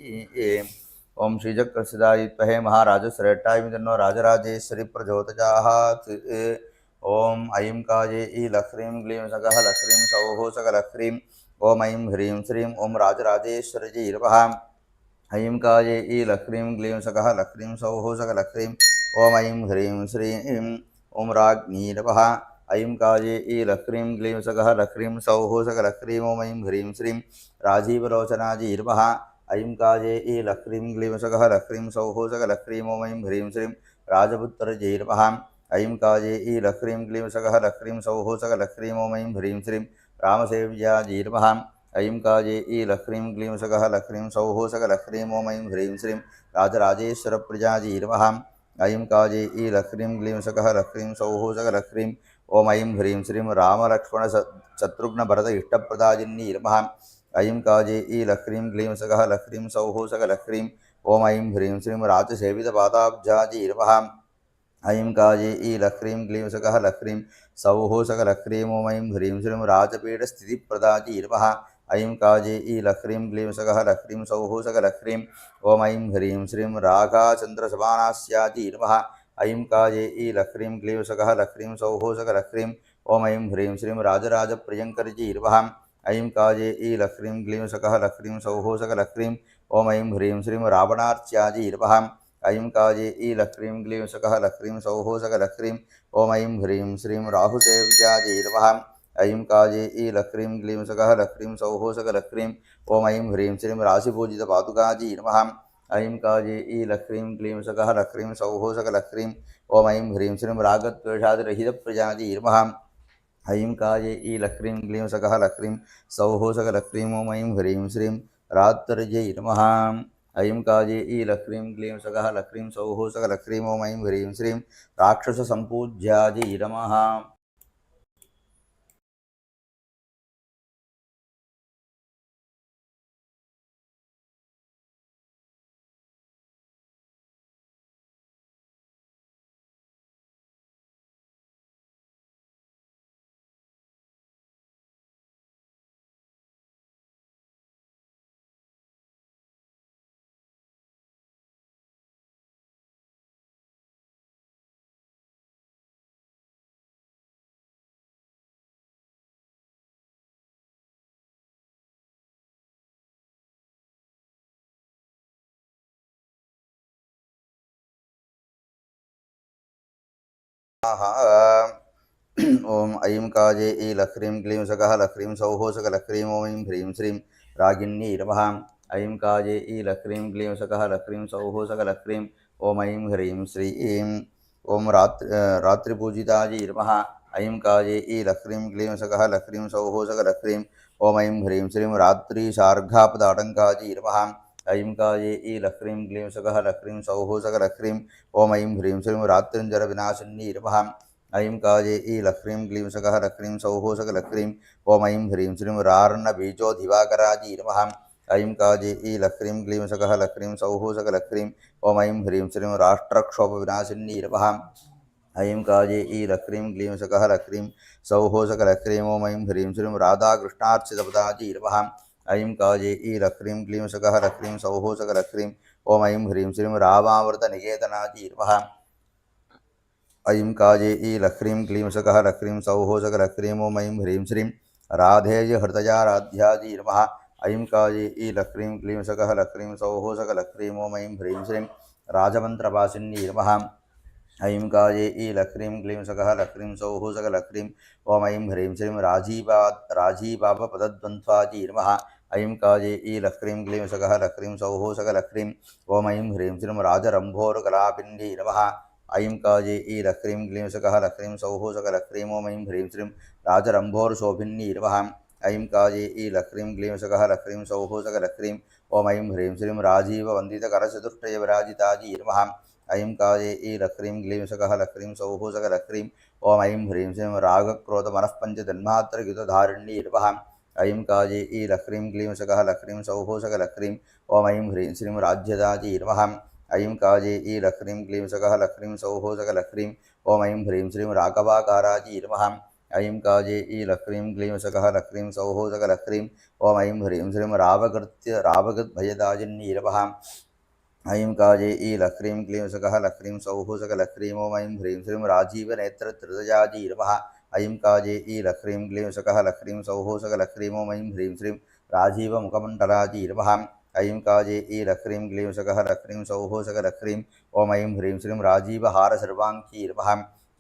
ओं श्रीचक्रस्थिताय विद्महे महाराजश्रेष्ठाय तन्नो राजराजेश्वरी प्रचोदयात् ओं ऐं काये लह्रीं क्लीं सकः लह्रीं सौः सकलह्रीं ओं ऐं ह्रीं श्रीं ओं राजराजेश्वरीर्वः ऐं काये लह्रीं क्लीं सकः लह्रीं सौः सकलह्रीं ओं ऐं ह्रीं श्रीं ओं राज्ञीर्वः ऐं काये लह्रीं क्लीं सकः लह्रीं सौः सकलह्रीं ओं ऐं ह्रीं श्रीं राजीवलोचनाजीर्वः ऐं काये लह्रीं क्लीं सकः लह्रीं सौः सकलह्रीं ओं ऐं ह्रीं श्रीं राजपुत्रजीर्वः ऐं काये लह्रीं क्लीं सकः लह्रीं सौः सकलह्रीं ओं ऐं ह्रीं श्रीं रामसेव्याजीर्वः ऐं काये लह्रीं क्लीं सकः लह्रीं सौः सकलह्रीं ओं ऐं ह्रीं श्रीं राजराजेश्वरप्रियाजीर्वः ऐं काये लह्रीं क्लीं सकः लह्रीं सौः सकलह्रीं ओं ऐं ह्रीं श्रीं रामलक्ष्मणशत्रुघ्नभरत इष्टप्रदायिनीर्वः ऐं काये लह्रीं क्लीं सकः लह्रीं सौः सकलह्रीं ओं ऐं ह्रीं श्रीं राजसेवितपादाब्जाजीर्वः ऐं काये लह्रीं क्लीं सकः लह्रीं सौः सकलह्रीं ओं ऐं ह्रीं श्रीं राजपीठस्थितिप्रदाजीर्वः ऐं काये लह्रीं क्लीं सकः लह्रीं सौः सकलह्रीं ओं ऐं ह्रीं श्रीं रागाचन्द्रसमानास्याजीर्वः ऐं काये लह्रीं क्लीं सकः लह्रीं सौः सकलह्रीं ओं ऐं ह्रीं श्रीं राजराजप्रियङ्करजीर्वः ऐं काये लह्रीं क्लीं सकः लह्रीं सौः सकलह्रीं ओं ऐं ह्रीं श्रीं रावणार्च्याजीर्वः ऐं काये लह्रीं क्लीं सकः लह्रीं सौः सकलह्रीं ओं ऐं ह्रीं श्रीं राहुसेव्याजीर्वः ऐं काजे लक्रीं क्लीं सकः लक्रीं सौः सकलक्रीं ॐ ऐं ह्रीं श्रीं राशिपूजितपादुकाजी नमः। ऐं काजे लक्रीं क्लीं सकः लक्रीं सौः सकलक्रीं ॐ ऐं ह्रीं श्रीं रागद्वेषादिरहितप्रजाजी नमः। ऐं काये लक्रीं क्लीं सकः लक्रीं सौः सकलक्रीं ॐ ऐं ह्रीं श्रीं रात्तर्यै नमः। ऐं काये लक्रीं क्लीं सकः लक्रीं सौः सकलक्रीं ॐ ऐं ह्रीं श्रीं राक्षससम्पूज्यायै नमः। ओम ऐं काजे लक्रीं क्लीं सकः लक्रीं सौः सकलक्रीं ॐ ऐं ह्रीं श्रीं रागिन्यै नमः। ऐं काजे लक्रीं क्लीं सकः लक्रीं सौः सकलक्रीं ॐ ऐं ह्रीं श्रीं ॐ रात्रिपूजितायै नमः। ऐं काजे लक्रीं क्लीं सकः लक्रीं सौः सकलक्रीं ॐ ऐं ह्रीं श्रीं रात्रिशार्घापदाटङ्कायै नमः। ऐं काये लक्रीं क्लीं सकः लक्रीं सौः सकलक्रीं ॐ ऐं ह्रीं श्रीं रात्रिञ्जरविनाशिन्यै नमः। ऐं काजे लक्रीं क्लीं सकः लक्रीं सौः सकलक्रीं ॐ ऐं ह्रीं श्रीं रार्णबीजोधिवाकराजी नमः। ऐं काजे लक्रीं क्लीं सकः लक्रीं सौः सकलक्रीं ॐ ऐं ह्रीं श्रीं राष्ट्रक्षोभविनाशिन्यै नमः। ऐं काजे लक्रीं क्लीं सकः लक्रीं सौः सकलक्रीं ॐ ऐं ह्रीं श्रीं राधाकृष्णार्चितपदाजी नमः। ऐं काजे लक्रीं क्लीं सकः लक्रीं सौः सकलक्रीं ॐ ऐं ह्रीं श्रीं रामामृतनिकेतनाजी नमः। ऐं काजे लक्रीं क्लीं सकः लक्रीं सौः सकलक्रीं ॐ ऐं ह्रीं श्रीं राधेयहृदयाराध्याजी नमः। ऐं काजे लक्रीं क्लीं सकः लक्रीं सौः सकलक्रीं ॐ ऐं ह्रीं श्रीं राजमन्त्रवासिन्यै नमः। ऐं काजे लक्रीं क्लीं सकः लक्रीं सौः सकलक्रीं ॐ ऐं ह्रीं श्रीं राजीवापपदद्वन्द्वाजी नमः। ऐं काजे लक्रीं क्लीं सकः लक्रीं सौः सकलक्रीं ॐ ऐं ह्रीं श्रीं राजरम्भोरुकलापिन्यै नमः। ऐं काजे लक्रीं क्लीं सकः लक्रीं सौः सकलक्रीं ॐ ऐं ह्रीं श्रीं राजरम्भोरुशोभिन्यै नमः। ऐं काजे लक्रीं क्लीं सकः लक्रीं सौः सकलक्रीं ॐ ऐं ह्रीं श्रीं राजीववन्दितकरचतुष्टयविराजिताजी नमः। ऐं काजे लक्रीं क्लीं सकः लक्रीं सौः सकलक्रीं ॐ ऐं ह्रीं श्रीं रागक्रोधमनःपञ्चजन्मात्रयुतधारिण्यै नमः। ऐं काजे लक्रीं क्लीं सकः लक्रीं सौः सकलक्रीं ॐ ऐं ह्रीं श्रीं राज्यदाजी नमः। ऐं काजे लक्रीं क्लीं सकः लक्रीं सौः सकलक्रीं ॐ ऐं ह्रीं श्रीं राघवाकाराजी नमः। ऐं काजे लक्रीं क्लीं सकः लक्रीं सौः सकलक्रीं ॐ ऐं ह्रीं श्रीं रावगद्भयदाजिन्यै नमः। ऐं काजे लक्रीं क्लीं सकः लक्रीं सौः सकलक्रीं ॐ ऐं ह्रीं श्रीं राजीवनेत्रत्रिदयाजी नमः। ऐं काजे लक्रीं क्लीं सकः लक्रीं सौः सकलक्रीं ॐ ऐं ह्रीं श्रीं राजीवमुखमण्डलाजी नमः। ऐं काजे लक्रीं क्लीं सकः लक्रीं सौः सकलक्रीं ॐ ऐं ह्रीं श्रीं राजीवहारसर्वाङ्गी नमः।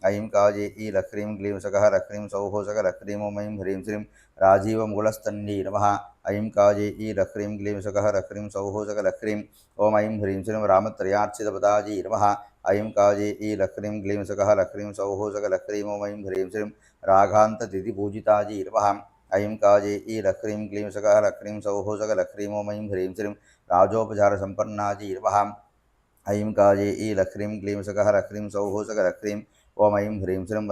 ऐं काजे लक्रीं क्लीं सकः लक्रीं सौः सकलक्रीं ॐ ऐं ह्रीं श्रीं राजीवमुकुलस्तन्यै नमः। ऐं काजे लक्रीं क्लीं सकः लक्रीं सौः सकलक्रीं ॐ ऐं ह्रीं श्रीं रामत्रयार्चितपदाजी नमः। ऐं काजे लक्रीं क्लीं सकः लक्रीं सौः सकलक्रीं ॐ ऐं ह्रीं श्रीं राघान्ततिथिपूजिताजी नमः। ऐं काजे लक्रीं क्लीं सकः लक्रीं सौः सकलक्रीं ॐ ऐं ह्रीं श्रीं राजोपचारसम्पन्नाजी नमः। ऐं काजे लक्रीं क्लीं सकः लक्रीं सौः सकलक्रीं ॐ ऐं ह्रीं श्रीं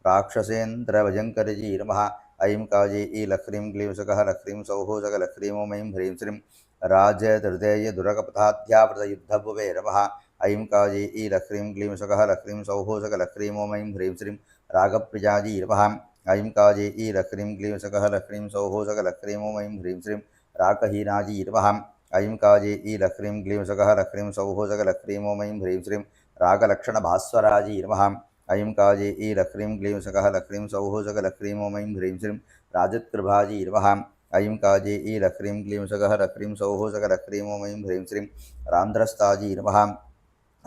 राक्षसेन्द्रभयङ्करजी नमः। ऐं काजे लक्रीं क्लीं सकः लक्रीं सौः सकलक्रीं ॐ ऐं ह्रीं श्रीं राजहृदयदुरगपथाध्यापृतयुद्धभुवे नमः। ऐं काजे लक्रीं क्लीं सकः लक्रीं सौः सकलक्रीं ॐ ऐं ह्रीं श्रीं रागप्रियाजी नमः। ऐं काजे लक्रीं क्लीं सकः लक्रीं सौः सकलक्रीं ॐ ऐं ह्रीं श्रीं राकहीनाजी नमः। ऐं काजे लक्रीं क्लीं सकः लक्रीं सौः सकलक्रीं ॐ ऐं ह्रीं श्रीं रागलक्षणभास्वराजी नमः। ऐं काजे लक्रीं क्लीं सकः लक्रीं सौः सकलक्रीं ॐ ऐं ह्रीं श्रीं राजत्कृभाजी नमः। ऐं काजे लक्रीं क्लीं सकः लक्रीं सौः सकलक्रीं ॐ ऐं ह्रीं श्रीं रान्ध्रस्ताजी नमः।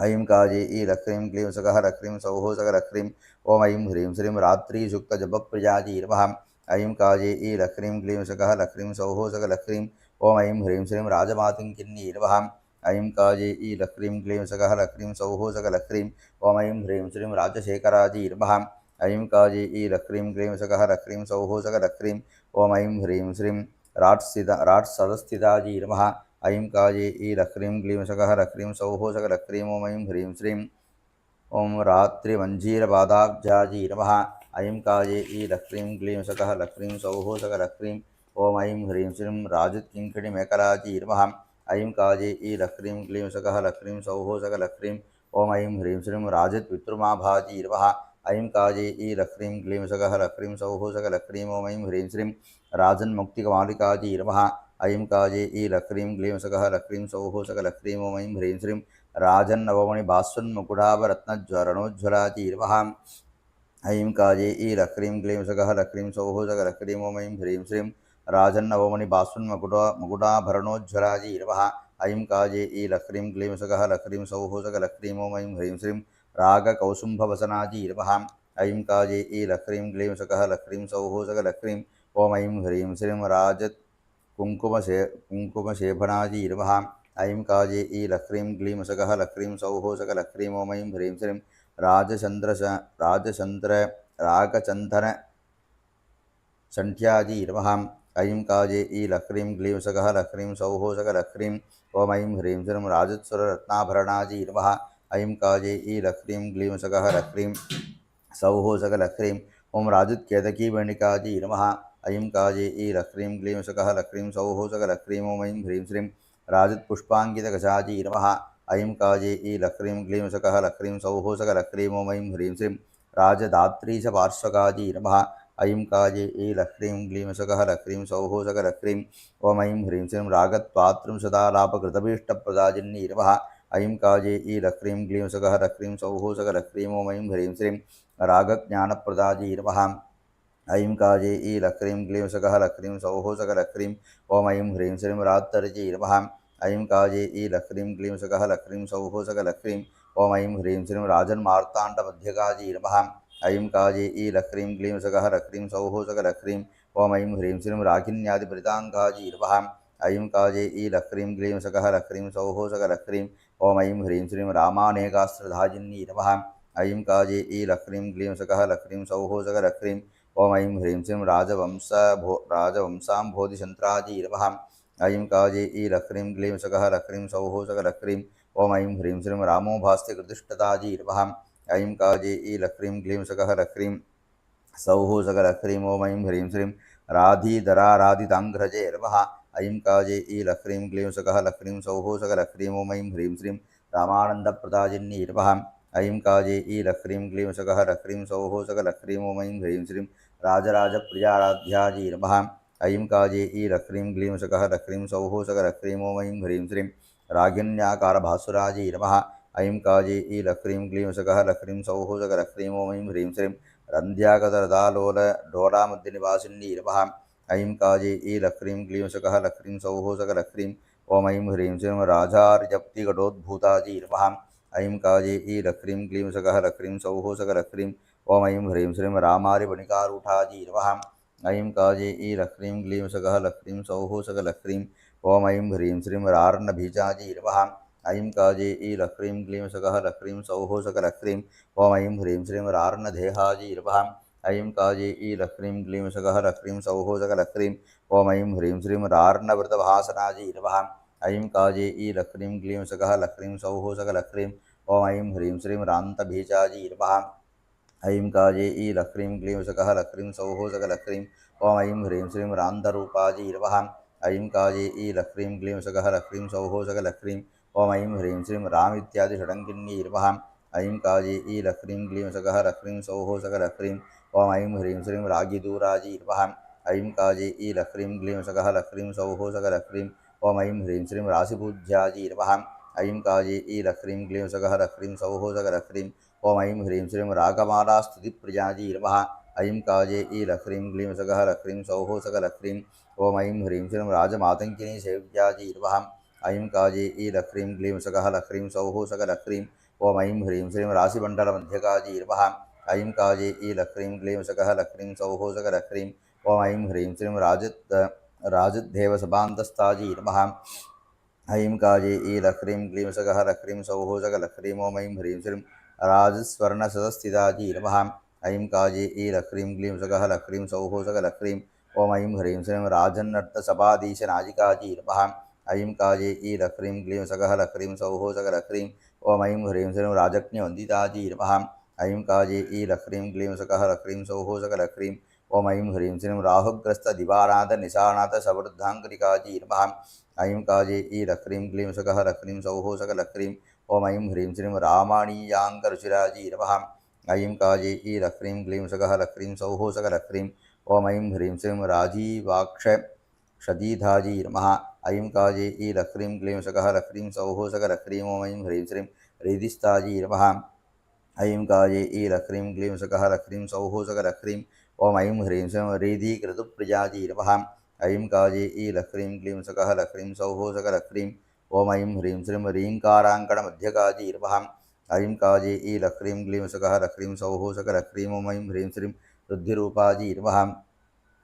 ऐं काजे ईलक्रीं क्लीं सकः लक्रीं सौः सकलक्रीं ॐ ऐं ह्रीं श्रीं रात्रियुक्तजपप्रियाजी नमः। ऐं काजे ईलक्रीं क्लीं सकः लक्रीं सौः सकलक्रीं ॐ ऐं ह्रीं श्रीं राजमातङ्गिन्यै नमः। ऐं काजे ईलक्रीं क्लीं सकः लक्रीं सौः सकलक्रीं ॐ ऐं ह्रीं श्रीं राजशेखराजी नमः। ऐं काजे ईलक्रीं क्लीं सकः लक्रीं सौः सकलक्रीं ॐ ऐं ह्रीं श्रीं राट्सदस्थिताजी नमः। ऐं काजे ईलक्रीं क्लीं सकः लक्रीं सौः सकलक्रीं ॐ ऐं ह्रीं श्रीं ॐ रात्रिमञ्जीरपादाब्जाजी नमः। ऐं काजे ईलक्रीं क्लीं सकः लक्रीं सौः सकलक्रीं ॐ ऐं ह्रीं श्रीं राजत्किङ्किणिमेकलाजी नमः। ऐं काजे ईलक्रीं क्लीं सकः लक्रीं सौः सकलक्रीं ॐ ऐं ह्रीं श्रीं राजत्पितृमाभाजी नमः। ऐं काजे ईलक्रीं क्लीं सकः लक्रीं सौः सकलक्रीं ॐ ऐं ह्रीं श्रीं राजन्मुक्तिकमालिकाजी नमः। ऐं काजे ईलक्रीं क्लीं सकः लक्रीं सौः सकलक्रीं ॐ ऐं ह्रीं श्रीं राजन्नवमणि भास्वन्मुकुटाभरत्नज्वरणोज्ज्वलाजी नमः। ऐं काजे ईलक्रीं क्लीं सकः लक्रीं सौः सकलक्रीं ॐ ऐं ह्रीं श्रीं राजन्नवमणि भास्वन्मुकुटाभरणोज्ज्वलाजी नमः। ऐं काजे ईलक्रीं क्लीं सकः लक्रीं सौः सकलक्रीं ॐ ऐं ह्रीं श्रीं रागकौसुम्भवसनाजी नमः। ऐं काजे ईलक्रीं क्लीं सकः लक्रीं सौः सकलक्रीं ॐ ऐं ह्रीं श्रीं कुङ्कुमशेफनाजी नमः। ऐं काजे ईलक्रीं क्लीं सकः लक्रीं सौः सकलक्रीं ॐ ऐं ह्रीं श्रीं रागचन्थ्याजी नमः। ऐं काजे ईलक्रीं क्लीं सकः लक्रीं सौः सकलक्रीं ॐ ऐं ह्रीं श्रीं राजत्सुररत्नाभरणाजी नमः। ऐं काजे ईलक्रीं क्लीं सकः लक्रीं सौः सकलक्रीं ॐ राजत्केतकीवेणिकाजी नमः। ऐं काजे ईलक्रीं क्लीं सकः लक्रीं सौः सकलक्रीं ॐ ऐं ह्रीं श्रीं राजत्पुष्पाङ्कितकशाजी नमः। ऐं काजे ईलक्रीं क्लीं सकः लक्रीं सौः सकलक्रीं ॐ ऐं ह्रीं श्रीं राजधात्रीशपार्श्वकाजी नमः। ऐं काजे ईलक्रीं क्लीं सकः लक्रीं सौः सकलक्रीं ॐ ऐं ह्रीं श्रीं रागत्वातृंशदालापकृतभीष्टप्रदाजिन्यै नमः। ऐं काजे ईलक्रीं क्लीं सकः लक्रीं सौः सकलक्रीं ॐ ऐं ह्रीं श्रीं रागज्ञानप्रदाजी नमः। ऐं काजे ईलक्रीं क्लीं सकः लक्रीं सौः सकलक्रीं ॐ ऐं ह्रीं श्रीं रात्तर्जी नमः। ऐं काजे ईलक्रीं क्लीं सकः लक्रीं सौः सकलक्रीं ॐ ऐं ह्रीं श्रीं राजन्मार्ताण्डमध्यकाजी नमः। ऐं काजे ईलक्रीं क्लीं सकः लक्रीं सौः सकलक्रीं ॐ ऐं ह्रीं श्रीं राकिन्यादिपरिताङ्काजी नमः। ऐं काजे ईलक्रीं क्लीं सकः लक्रीं सौः सकलक्रीं ॐ ऐं ह्रीं श्रीं रामानेकास्त्रधाजिन्यै नमः। ऐं काजे ईलक्रीं क्लीं सकः लक्रीं सौः सकलक्रीं ॐ ऐं ह्रीं श्रीं राजवंशाम्भोधिशन्त्राजी नमः। ऐं काजे ईलक्रीं क्लीं सकः लक्रीं सौः सकलक्रीं ॐ ऐं ह्रीं श्रीं रामोभास्तिकृतिष्ठताजी नमः। ऐं काजे ईलक्रीं क्लीं सकः लक्रीं सौः सकलक्रीं ॐ ऐं ह्रीं श्रीं राधीधराराधिताङ्घ्रजे नमः। ऐं काजे ईलक्रीं क्लीं सकः लक्रीं सौः सकलक्रीं ॐ ऐं ह्रीं श्रीं रामानन्दप्रदाजिन्यै नमः। ऐं काजे ईलक्रीं क्लीं सकः लक्रीं सौः सकलक्रीं ॐ ऐं ह्रीं श्रीं राजराजप्रियाराध्याजी नमः। ऐं काजे ईलक्रीं क्लीं सकः लक्रीं सौः सकलक्रीं ॐ ऐं ह्रीं श्रीं रागिन्याकारभासुराजी नमः। ऐं काजे ईलक्रीं क्लीं सकः लक्रीं सौः सकलक्रीं ॐ ऐं ह्रीं श्रीं रन्द्यागतरदालोलडोलामध्यनिवासिन्यै नमः। ऐं काजे ईलक्रीं क्लीं सकः लक्रीं सौः सकलक्रीं ॐ ऐं ह्रीं श्रीं राजार्यप्तिघटोद्भूताजी नमः। ऐं काजे ईलक्रीं क्लीं सकः लक्रीं सौः सकलक्रीं ॐ ऐं ह्रीं श्रीं रामारिवणिकारूढाजी नमः। ऐं काजे ईलक्रीं क्लीं सकः लक्रीं सौः सकलक्रीं ॐ ऐं ह्रीं श्रीं रार्णबीजाजी नमः। ऐं काजे ईलक्रीं क्लीं सकः लक्रीं सौः सकलक्रीं ॐ ऐं ह्रीं श्रीं रार्णदेहाजी नमः। ऐं काजे ईलक्रीं क्लीं सकः लक्रीं सौः सकलक्रीं ॐ ऐं ह्रीं श्रीं रार्णवृतभासनाजी नमः। ऐं काजे ईलक्रीं क्लीं सकः लक्रीं सौः सकलक्रीं ॐ ऐं ह्रीं श्रीं रान्तबीजाजी नमः। ऐं काजे ईलक्रीं क्लीं सकः लक्रीं सौः सकलक्रीं ॐ ऐं ह्रीं श्रीं रान्तरूपाजी नमः। ऐं काजे ईलक्रीं क्लीं सकः लक्रीं सौः सकलक्रीं ॐ ऐं ह्रीं श्रीं रामित्यादिषडङ्गिन्यै नमः। ऐं काजे ईलक्रीं क्लीं सकः लक्रीं सौः सकलक्रीं ॐ ऐं ह्रीं श्रीं रागिदूराजी नमः। ऐं काजे ईलक्रीं क्लीं सकः लक्रीं सौः सकलक्रीं ॐ ऐं ह्रीं श्रीं राशिपूज्याजी नमः। ऐं काजे ईलक्रीं क्लीं सकः लक्रीं सौः सकलक्रीं ॐ ऐं ह्रीं श्रीं रागमालास्तुतिप्रियाजी नमः। ऐं काजे ईलक्रीं क्लीं सकः लक्रीं सौः सकलक्रीं ॐ ऐं ह्रीं श्रीं राजमातङ्गिनी सेव्याजी नमः। ऐं काजे ईलक्रीं क्लीं सकः लक्रीं सौः सकलक्रीं ओम ऐं ह्रीं श्रीं राशिमण्डलमध्यकाजी नमः। ऐं काजे ईलह्रीं क्लीं सकः लह्रीं सौः सकलह्रीं। ओम ऐं ह्रीं श्रीं राजद्धेवसभान्तस्ताजी नमः। ऐं काजे ईलह्रीं क्लीं सकः लह्रीं सौः सकलह्रीं। ओम ऐं ह्रीं श्रीं राजस्वर्णसदस्थिताजी नमः। ऐं काजे ईलह्रीं क्लीं सकः लह्रीं सौः सकलह्रीं। ओम ऐं ह्रीं श्रीं राजन्नर्तसभाधीशनाजिकाजी नमः। ऐं काजे ईलह्रीं क्लीं सकः लह्रीं सौः सकलह्रीं। ओम ऐं ह्रीं श्रीं राजज्ञवन्दिताजी नमः। ऐं काजे ईलह्रीं क्लीं सकः लह्रीं सौः सकलह्रीं। ओम ऐं ह्रीं श्रीं राहुग्रस्तदिवानाथनिशानाथसमृद्धाङ्करिकाजी नमः। ऐं काजे ईलह्रीं क्लीं सकः लह्रीं सौः सकलह्रीं। ओम ऐं ह्रीं श्रीं रामाणीयाङ्करुचिराजी नमः। ऐं काजे ईलह्रीं क्लीं सकः लह्रीं सौः सकलह्रीं। ओम ऐं ह्रीं श्रीं राजीवाक्षशतीधाजी नमः। ऐं काजे ईलह्रीं क्लीं सकः लह्रीं सौः सकलह्रीं। ओम ऐं ह्रीं श्रीं हृदिस्थाजी नमः। ऐं काजे ईलह्रीं क्लीं सकः लह्रीं सौः सकलह्रीं। ओम ऐं ह्रीं श्रीं हृदीकृतप्रियाजी नमः। ऐं काजे ईलह्रीं क्लीं सकः लह्रीं सौः सकलह्रीं। ओम ऐं ह्रीं श्रीं ह्रीङ्काराङ्कणमध्यकाजी नमः। ऐं काजे ईलह्रीं क्लीं सकः लह्रीं सौः सकलह्रीं। ओम ऐं ह्रीं श्रीं रुद्धिरूपाजी नमः।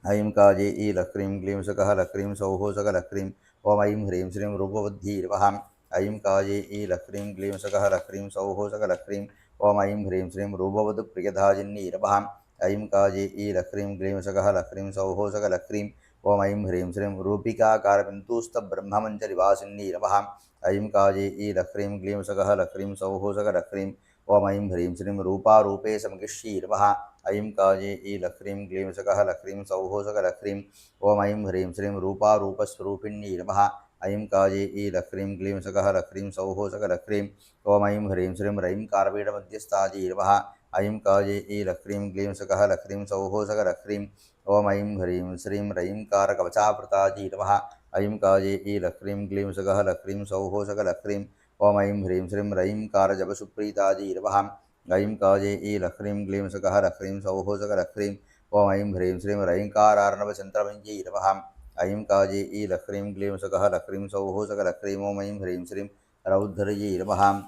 ऐं काजे ईलह्रीं क्लीं सकः लह्रीं सौः सकलह्रीं। ओम ऐं ह्रीं श्रीं रूपवद्धी नमः। ऐं काजे ईलह्रीं क्लीं सकः लह्रीं सौः सकलह्रीं। ओम ऐं ह्रीं श्रीं रूपवद्प्रियधाजिन्नी नमः। ऐं काजे ईलह्रीं क्लीं सकः लह्रीं सौः सकलह्रीं। ओम ऐं ह्रीं श्रीं रूपिकाकारबिन्दुस्तब्रह्ममञ्चनिवासिन्नी नमः। ऐं काजे ईलह्रीं क्लीं सकः लह्रीं सौः सकलह्रीं। ओम ऐं ह्रीं श्रीं रूपारूपे समगिष्यी नमः। ऐं काजे ईलह्रीं क्लीं सकः लह्रीं सौः सकलह्रीं। ओम ऐं ह्रीं श्रीं रूपारूपस्वरूपिण्यै नमः। ऐं काजे ईलह्रीं क्लीं सकः लह्रीं सौः सकलह्रीं। ओम ऐं ह्रीं श्रीं रैंकारपीठमध्यस्थाजी नमः। ऐं काजे ईलह्रीं क्लीं सकः लह्रीं सौः सकलह्रीं। ओम ऐं ह्रीं श्रीं रैंकारकवचावृताजी नमः। ऐं काजे ईलह्रीं क्लीं सकः लह्रीं सौः सकलह्रीं। ओम ऐं ह्रीं श्रीं रैंकारजपसुप्रीताजी नमः। ऐं काजे ईलह्रीं क्लीं सकः लह्रीं सौः सकलह्रीं। ओम ऐं ह्रीं श्रीं रैंकारार्णवचन्द्रमञ्जै नमः। ऐं काजे ईलह्रीं क्लीं सकः लह्रीं सौः सकलह्रीं। ओम ऐं ह्रीं श्रीं रौद्रयै नमः।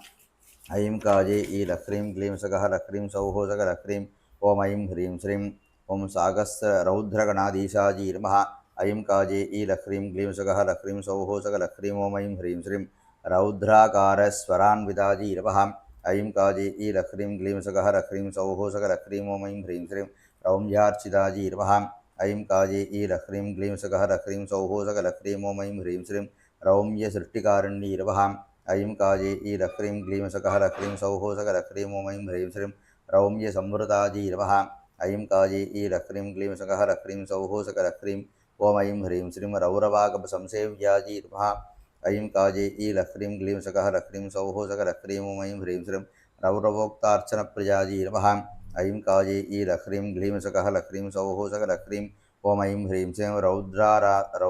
ऐं काजे ईलह्रीं क्लीं सकः लह्रीं सौः सकलह्रीं। ओम ऐं ह्रीं श्रीं ओम सागस्ररौद्रगणाधीशाजी नमः। ऐं काजे ईलह्रीं क्लीं सकः लह्रीं सौः सकलह्रीं। ओम ऐं ह्रीं श्रीं रौद्राकारस्वरान्विताजी नमः। ऐं काजे ईलह्रीं क्लीं सकः लह्रीं सौः सकलह्रीं। ओम ऐं ह्रीं श्रीं रौम्यार्चिताजी नमः। ऐं काजे ईलह्रीं क्लीं सकः लह्रीं सौः सकलह्रीं। ओम ऐं ह्रीं श्रीं रौम्यसृष्टिकारिण्यै नमः। ऐं काजे ईलह्रीं क्लीं सकः लह्रीं सौः सकलह्रीं। ओम ऐं ह्रीं श्रीं रौम्यसंवृताजी नमः। ऐं काजे ईलह्रीं क्लीं सकः लह्रीं सौः सकलह्रीं। ओम ऐं ह्रीं श्रीं रौरवाकपसंसेव्याजी नमः। ऐं काजे ईलह्रीं क्लीं सकः लह्रीं सौः सकलह्रीं। ओम ऐं ह्रीं श्रीं रौरवोक्तार्चनप्रियाजी नमः। ऐं काजे ईलह्रीं क्लीं सकः लह्रीं सौः सकलह्रीं। ओम ऐं ह्रीं श्रीं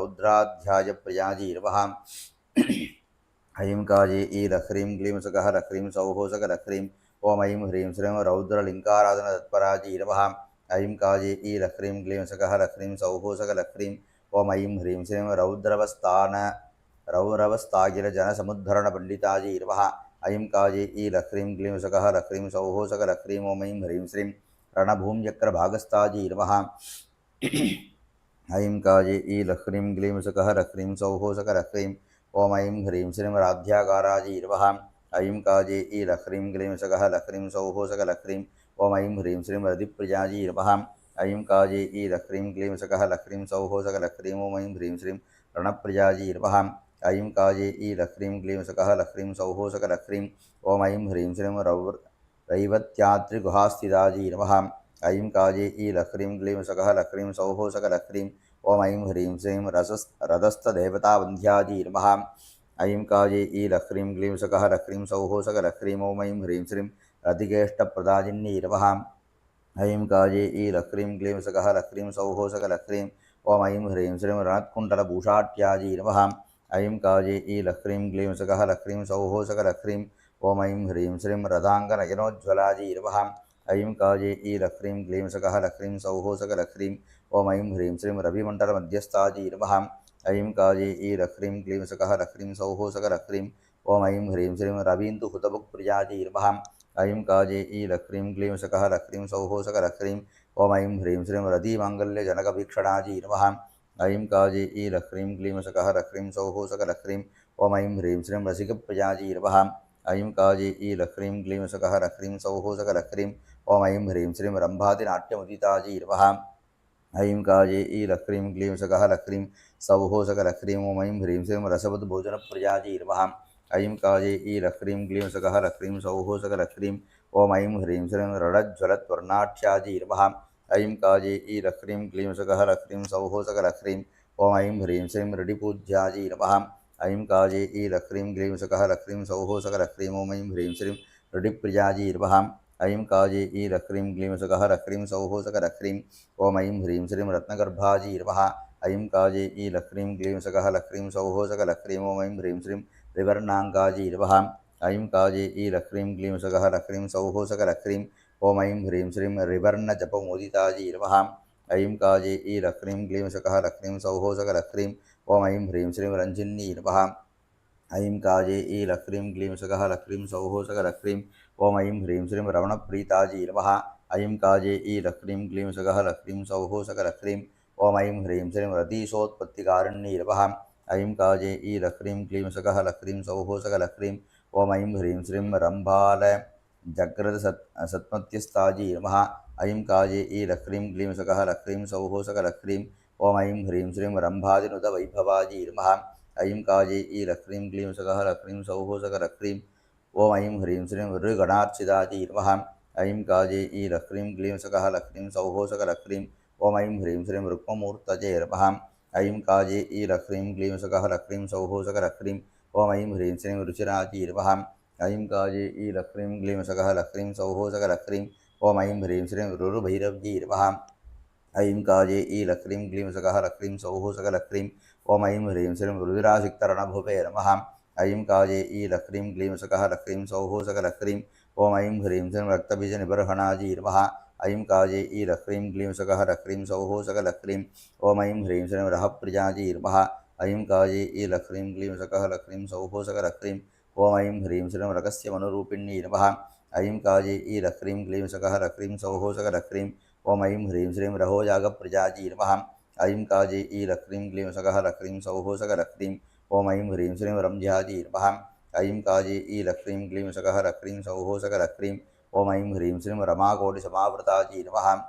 रौद्राध्यायप्रियाजी नमः। ऐं काजे ईलह्रीं क्लीं सकः लह्रीं सौः सकलह्रीं। ओम ऐं ह्रीं श्रीं रौद्रलिङ्गाराधनतत्पराजी नमः। ऐं काजे ईलह्रीं क्लीं सकः लह्रीं सौः सकलह्रीं। ओम ऐं ह्रीं श्रीं रौरवस्तागिरजनसमुद्धरणपण्डिताजी नमः। ऐं काजे ईलह्रीं क्लीं सकः लह्रीं सौः सकलह्रीं। ओम ऐं ह्रीं श्रीं रणभूम्यक्रभागस्ताजी नमः। ऐं काजे ईलह्रीं क्लीं सकः लह्रीं सौः सकलह्रीं। ओम ऐं ह्रीं श्रीं राध्याकाराजी नमः। ऐं काजे ईलह्रीं क्लीं सकः लह्रीं सौः सकलह्रीं। ओम ऐं ह्रीं श्रीं रतिप्रियाजी नमः। ऐं काजे ईलह्रीं क्लीं सकः लह्रीं सौः सकलह्रीं। ओम ऐं ह्रीं श्रीं रणप्रियाजी नमः। ऐं काजे ईलह्रीं क्लीं सकः लह्रीं सौः सकलह्रीं। ओम ऐं ह्रीं श्रीं रैवत्यात्रिगुहास्थिताजी नमः। ऐं काजे ईलह्रीं क्लीं सकः लह्रीं सौः सकलह्रीं। ओम ऐं ह्रीं श्रीं रथस्थदेवतावन्ध्याजी नमः। ऐं काजे ईलह्रीं क्लीं सकः लह्रीं सौः सकलह्रीं। ओम ऐं ह्रीं श्रीं रतिकेष्टप्रदाजिन्यै नमः। ऐं काजे ईलह्रीं क्लीं सकः लह्रीं सौः सकलह्रीं। ओम ऐं ह्रीं श्रीं रणत्कुण्डलभूषाट्याजी नमः। ऐं काजे ईलह्रीं क्लीं सकः लह्रीं सौः सकलह्रीं। ओम ऐं ह्रीं श्रीं रथाङ्गनयनोज्ज्वलाजी नमः। ऐं काजे ईलह्रीं क्लीं सकः लह्रीं सौः सकलह्रीं। ओम ऐं ह्रीं श्रीं रविमण्डलमध्यस्थाजी नमः। ऐं काजे ईलह्रीं क्लीं सकः लह्रीं सौः सकलह्रीं। ओम ऐं ह्रीं श्रीं रवीन्दुहुतभुक्प्रियायै नमः। ऐं काजे ईलक्रीं क्लीं सकहलक्रीं सौः सकलक्रीं। ओम ऐं ह्रीं श्रीं रतिमङ्गल्यजनकभीक्षणायै नमः। ऐं काजे ईलक्रीं क्लीं सकहलक्रीं सौः सकलक्रीं। ओम ऐं ह्रीं श्रीं रसिकप्रियायै नमः। ऐं काजे ईलक्रीं क्लीं सकहलक्रीं सौः सकलक्रीं। ओम ऐं ह्रीं श्रीं रम्भादिनाट्यमुदितायै नमः। ऐं काजे ईलक्रीं क्लीं सकहलक्रीं सौः सकलक्रीं। ओम ऐं ह्रीं श्रीं रसवद्भोजनप्रियायै नमः। ऐं काजे ईलक्रीं क्लीं सकहलक्रीं सौः सकलक्रीं। ओम ऐं ह्रीं श्रीं रडज्ज्वलत्वर्णाढ्यायै नमः। ऐं काजे ईलक्रीं क्लीं सकहलक्रीं सौः सकलक्रीं। ओम ऐं ह्रीं श्रीं रडिपूज्यायै नमः। ऐं काजे ईलक्रीं क्लीं सकहलक्रीं सौः सकलक्रीं। ओम ऐं ह्रीं श्रीं रडिप्रियायै नमः। ऐं काजे ईलक्रीं क्लीं सकहलक्रीं सौः सकलक्रीं। ओम ऐं ह्रीं श्रीं रत्नगर्भायै नमः। ऐं काजे ईलक्रीं क्लीं सकहलक्रीं सौः सकलक्रीं। ओम ऐं ह्रीं श्रीं त्रिवर्णाङ्कायै नमः। ऐं काजे ईलक्रीं क्लीं सकहलक्रीं सौः सकलक्रीं। ओम ऐं ह्रीं श्रीं रिवर्णजपमोदितायै नमः। ऐं काजे ईलक्रीं क्लीं सकहलक्रीं सौः सकलक्रीं। ओम ऐं ह्रीं श्रीं रञ्जिन्यै नमः। ऐं काजे ईलक्रीं क्लीं सकहलक्रीं सौः सकलक्रीं। ओम ऐं ह्रीं श्रीं रमणप्रीतायै नमः। ऐं काजे ईलक्रीं क्लीं सकहलक्रीं सौः सकलक्रीं। ओम ऐं ह्रीं श्रीं रतीशोत्पत्तिकारिण्यै नमः। ऐं काजे ईलक्रीं क्लीं सकहलक्रीं सौः सकलक्रीं। ओम ऐं ह्रीं श्रीं रम्भालजग्रदसत्मत्यस्तायै नमः। ऐं काजे ईलक्रीं क्लीं सकहलक्रीं सौः सकलक्रीं। ओम ऐं ह्रीं श्रीं रम्भादिनुतवैभवायै नमः। ऐं काजे ईलक्रीं क्लीं सकहलक्रीं सौः सकलक्रीं। ओम ऐं ह्रीं श्रीं ऋगणार्चितायै नमः। ऐं काजे ईलक्रीं क्लीं सकहलक्रीं सौः सकलक्रीं। ओम ऐं ह्रीं श्रीं रुक्ममूर्तये नमः। ऐं काजे ईलक्रीं क्लीं सकहलक्रीं सौः सकलक्रीं। ओम ऐं ह्रीं श्रीं रुचिरायै नमः। ऐं काजे ईलक्रीं क्लीं सकहलक्रीं सौः सकलक्रीं। ओम ऐं ह्रीं श्रीं रुरुभैरव्यै नमः। ऐं काजे ईलक्रीं क्लीं सकहलक्रीं सौः सकलक्रीं। ओम ऐं ह्रीं श्रीं रुधिरासिक्तरणभुवे नमः। ऐं काजे ईलक्रीं क्लीं सकहलक्रीं सौः सकलक्रीं। ओम ऐं ह्रीं श्रीं रक्तबीजनिबर्हणायै नमः। ऐं काजे ईलक्रीं क्लीं सकहलक्रीं सौः सकलक्रीं। ओम ऐं ह्रीं श्रीं रहप्रियायै नमः। ऐं काजे ईलक्रीं क्लीं सकहलक्रीं सौः सकलक्रीं। ओम ऐं ह्रीं श्रीं रकस्यमनुरूपिण्यै नमः। ऐं काजे ईलक्रीं क्लीं सकहलक्रीं सौः सकलक्रीं। ओम ऐं ह्रीं श्रीं रहोजागप्रियायै नमः। ऐं काजे ईलक्रीं क्लीं सकहलक्रीं सौः सकलक्रीं। ओम ऐं ह्रीं श्रीं रम्भ्यायै नमः। ऐं काजे ईलक्रीं क्लीं सकहलक्रीं सौः सकलक्रीं। ओम ऐं ह्रीं श्रीं रमाकोटिसमावृतायै नमः।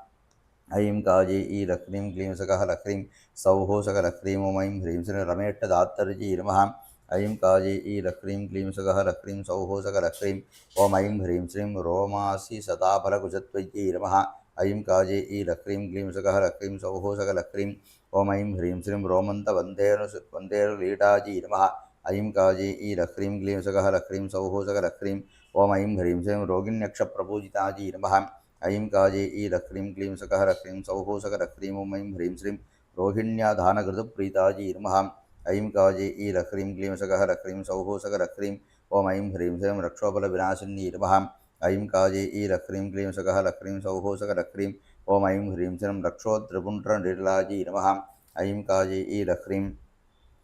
ऐं काजे ईलक्रीं क्लीं सकहलक्रीं सौः सकलक्रीं। ओम ऐं ह्रीं श्रीं रमेष्ठदात्तर्यै नमः। ऐं काजे ईलक्रीं क्लीं सकहलक्रीं सौः सकलक्रीं। ओम ऐं ह्रीं श्रीं रोमासिसदाफलकुशत्वयै नमः। ऐं काजे ईलक्रीं क्लीं सकहलक्रीं सौः सकलक्रीं। ओम ऐं ह्रीं श्रीं रोमन्तवन्देरुलीटायै नमः। ऐं काजे ईलक्रीं क्लीं सकहलक्रीं सौः सकलक्रीं। ओम ऐं ह्रीं श्रीं रोगिण्यक्षप्रपूजितायै नमः। ऐं काजे ईलक्रीं क्लीं सकहलक्रीं सौः सकलक्रीं। ओम ऐं ह्रीं श्रीं रोहिण्याधानघृतप्रीतायै नमः। ऐं काजे ईलक्रीं क्लीं सकहलक्रीं सौः सकलक्रीं। ओम ऐं ह्रीं श्रीं रक्षोबलविनाशिन्यै नमः। ऐं काजे ईलक्रीं क्लीं सकहलक्रीं सौः सकलक्रीं। ओम ऐं ह्रीं श्रीं रक्षोत्रिपुण्ड्रनिर्लायै नमः। ऐं काजे ईलक्रीं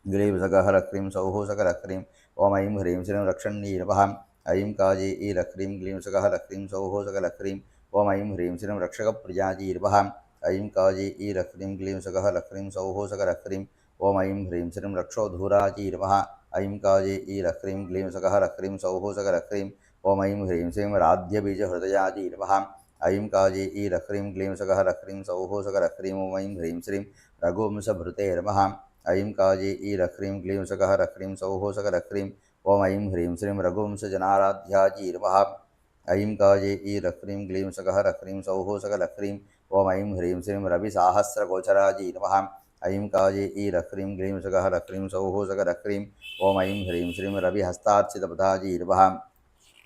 क्लीं सकहलक्रीं सौः सकलक्रीं। ओम ऐं ह्रीं श्रीं रक्षण्यै नमः। ऐं काजे ईलक्रीं क्लीं सकहलक्रीं सौः सकलक्रीं। ओम ऐं ह्रीं श्रीं रक्षकप्रियायै नमः। ऐं काजे ईलक्रीं क्लीं सकहलक्रीं सौः सकलक्रीं। ओम ऐं ह्रीं श्रीं रक्षोधूरायै नमः। ऐं काजे ईलक्रीं क्लीं सकहलक्रीं सौः सकलक्रीं। ओम ऐं ह्रीं श्रीं राध्यबीजहृदयायै नमः। ऐं काजे ईलक्रीं क्लीं सकहलक्रीं सौः सकलक्रीं। ओम ऐं ह्रीं श्रीं रघुवंशभृते नमः। ऐं काजे ईलक्रीं क्लीं सकहलक्रीं सौः सकलक्रीं। ओम ऐं ह्रीं श्रीं रघुवंशजनाराध्यायै नमः। ऐं काजे ईलक्रीं क्लीं सकहलक्रीं सौः सकलक्रीं। ओम ऐं ह्रीं श्रीं रविसाहस्रगोचरायै नमः। ऐं काजे ईलक्रीं क्लीं सकहलक्रीं सौः सकलक्रीं। ओम ऐं ह्रीं श्रीं रविहस्तार्चितपदायै नमः।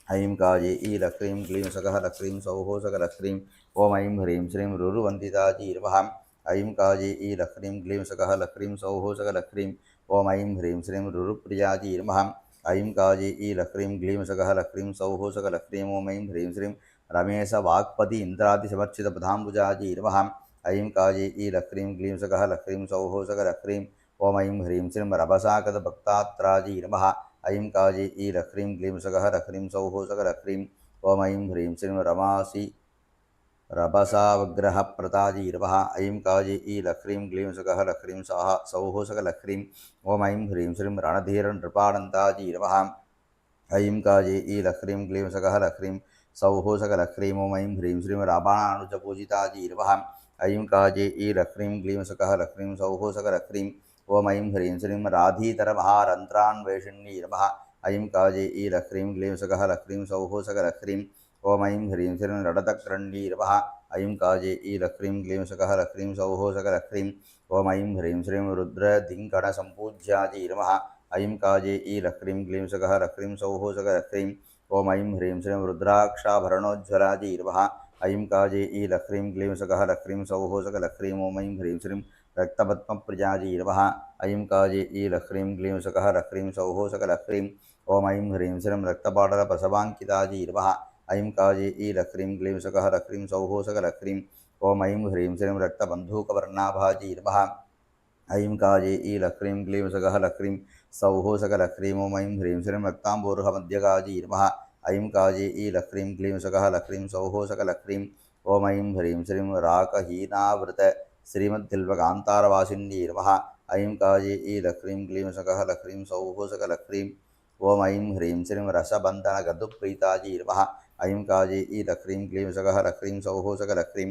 ऐं काजे ईलक्रीं क्लीं सकहलक्रीं सौः सकलक्रीं। ओम ऐं ह्रीं श्रीं रुरुवन्दितायै नमः। ऐं काजे ईलक्रीं क्लीं सकहलक्रीं सौः सकलक्रीं। ओम ऐं ह्रीं श्रीं रुरुप्रियायै नमः। ऐं काजे ईलक्रीं क्लीं सकहलक्रीं सौः सकलक्रीं। ओम ऐं ह्रीं श्रीं रमेशवाक्पति इन्द्रादिसमर्चितपदाम्बुजायै नमः। ऐं काजे ईलक्रीं क्लीं सकहलक्रीं सौः सकलक्रीं। ओम ऐं ह्रीं श्रीं रभसाकदभक्तात्रायै नमः। ऐं काजे ई लह्रीं क्लीं सकः लह्रीं सौः सकलह्रीं ॐ ऐं ह्रीं श्रीं रमासि रभसावग्रहप्रदाजीरवः ऐं काजे ई लह्रीं क्लीं सकः लह्रीं सौः सकलह्रीं ॐ ऐं ह्रीं श्रीं रणधीरनृपाणन्ताजीरवः ऐं काजे ई लह्रीं क्लीं सकः लह्रीं सौः सकलह्रीं ॐ ऐं ह्रीं श्रीं राबाणानुजपूजिताजीरवः ऐं काजे ई लह्रीं क्लीं सकः लह्रीं सौः सकलह्रीं ॐ ऐं ह्रीं श्रीं राधीतरमहारन्त्रान्वेषिण्यीरवः ऐं काजे ई लह्रीं क्लीं सकः लह्रीं सौः सकलह्रीं ॐ ऐं ह्रीं श्रीं रडतक्रण्डीरवः ऐं काजे ई लह्रीं क्लीं सकः लह्रीं सौः सकलह्रीं ॐ ऐं ह्रीं श्रीं रुद्रधिङ्कणसम्पूज्याजीरवः ऐं काजे ई लह्रीं क्लीं सकः लह्रीं सौः सकलह्रीं ॐ ऐं ह्रीं श्रीं रुद्राक्षाभरणोज्ज्वलाजीरवः ऐं काजे ई लह्रीं क्लीं सकः लह्रीं सौः सकलह्रीं ॐ ऐं ह्रीं श्रीं रक्तपद्मप्रियाजीरवः ऐं काजे ई लह्रीं क्लीं सकः लह्रीं सौः सकलह्रीं ॐ ऐं ह्रीं श्रीं रक्तपाटलप्रसवाङ्किताजीरवः ऐं काजे ई लह्रीं क्लीं सकः लह्रीं सौः सकलह्रीं ॐ ऐं ह्रीं श्रीं रक्तबन्धूकवर्णाभाजीरवः ऐं काजे ई लह्रीं क्लीं सकः लह्रीं सौः सकलह्रीं ॐ ऐं ह्रीं श्रीं रक्ताम्बूर्हमध्यगाजीरवः ऐं काजे ई लह्रीं क्लीं सकः लह्रीं सौः सकलह्रीं ॐ ऐं ह्रीं श्रीं राकहीनावृत श्रीमद्दिल्वकान्तारवासिन्यीरवः ऐं काजे ई लह्रीं क्लीं सकः लह्रीं सौः सकलह्रीं ॐ ऐं ह्रीं श्रीं रसबन्धनगदुप्रीताजीरवः ऐं काजे ई लह्रीं क्लीं सकः लह्रीं सौः सकलह्रीं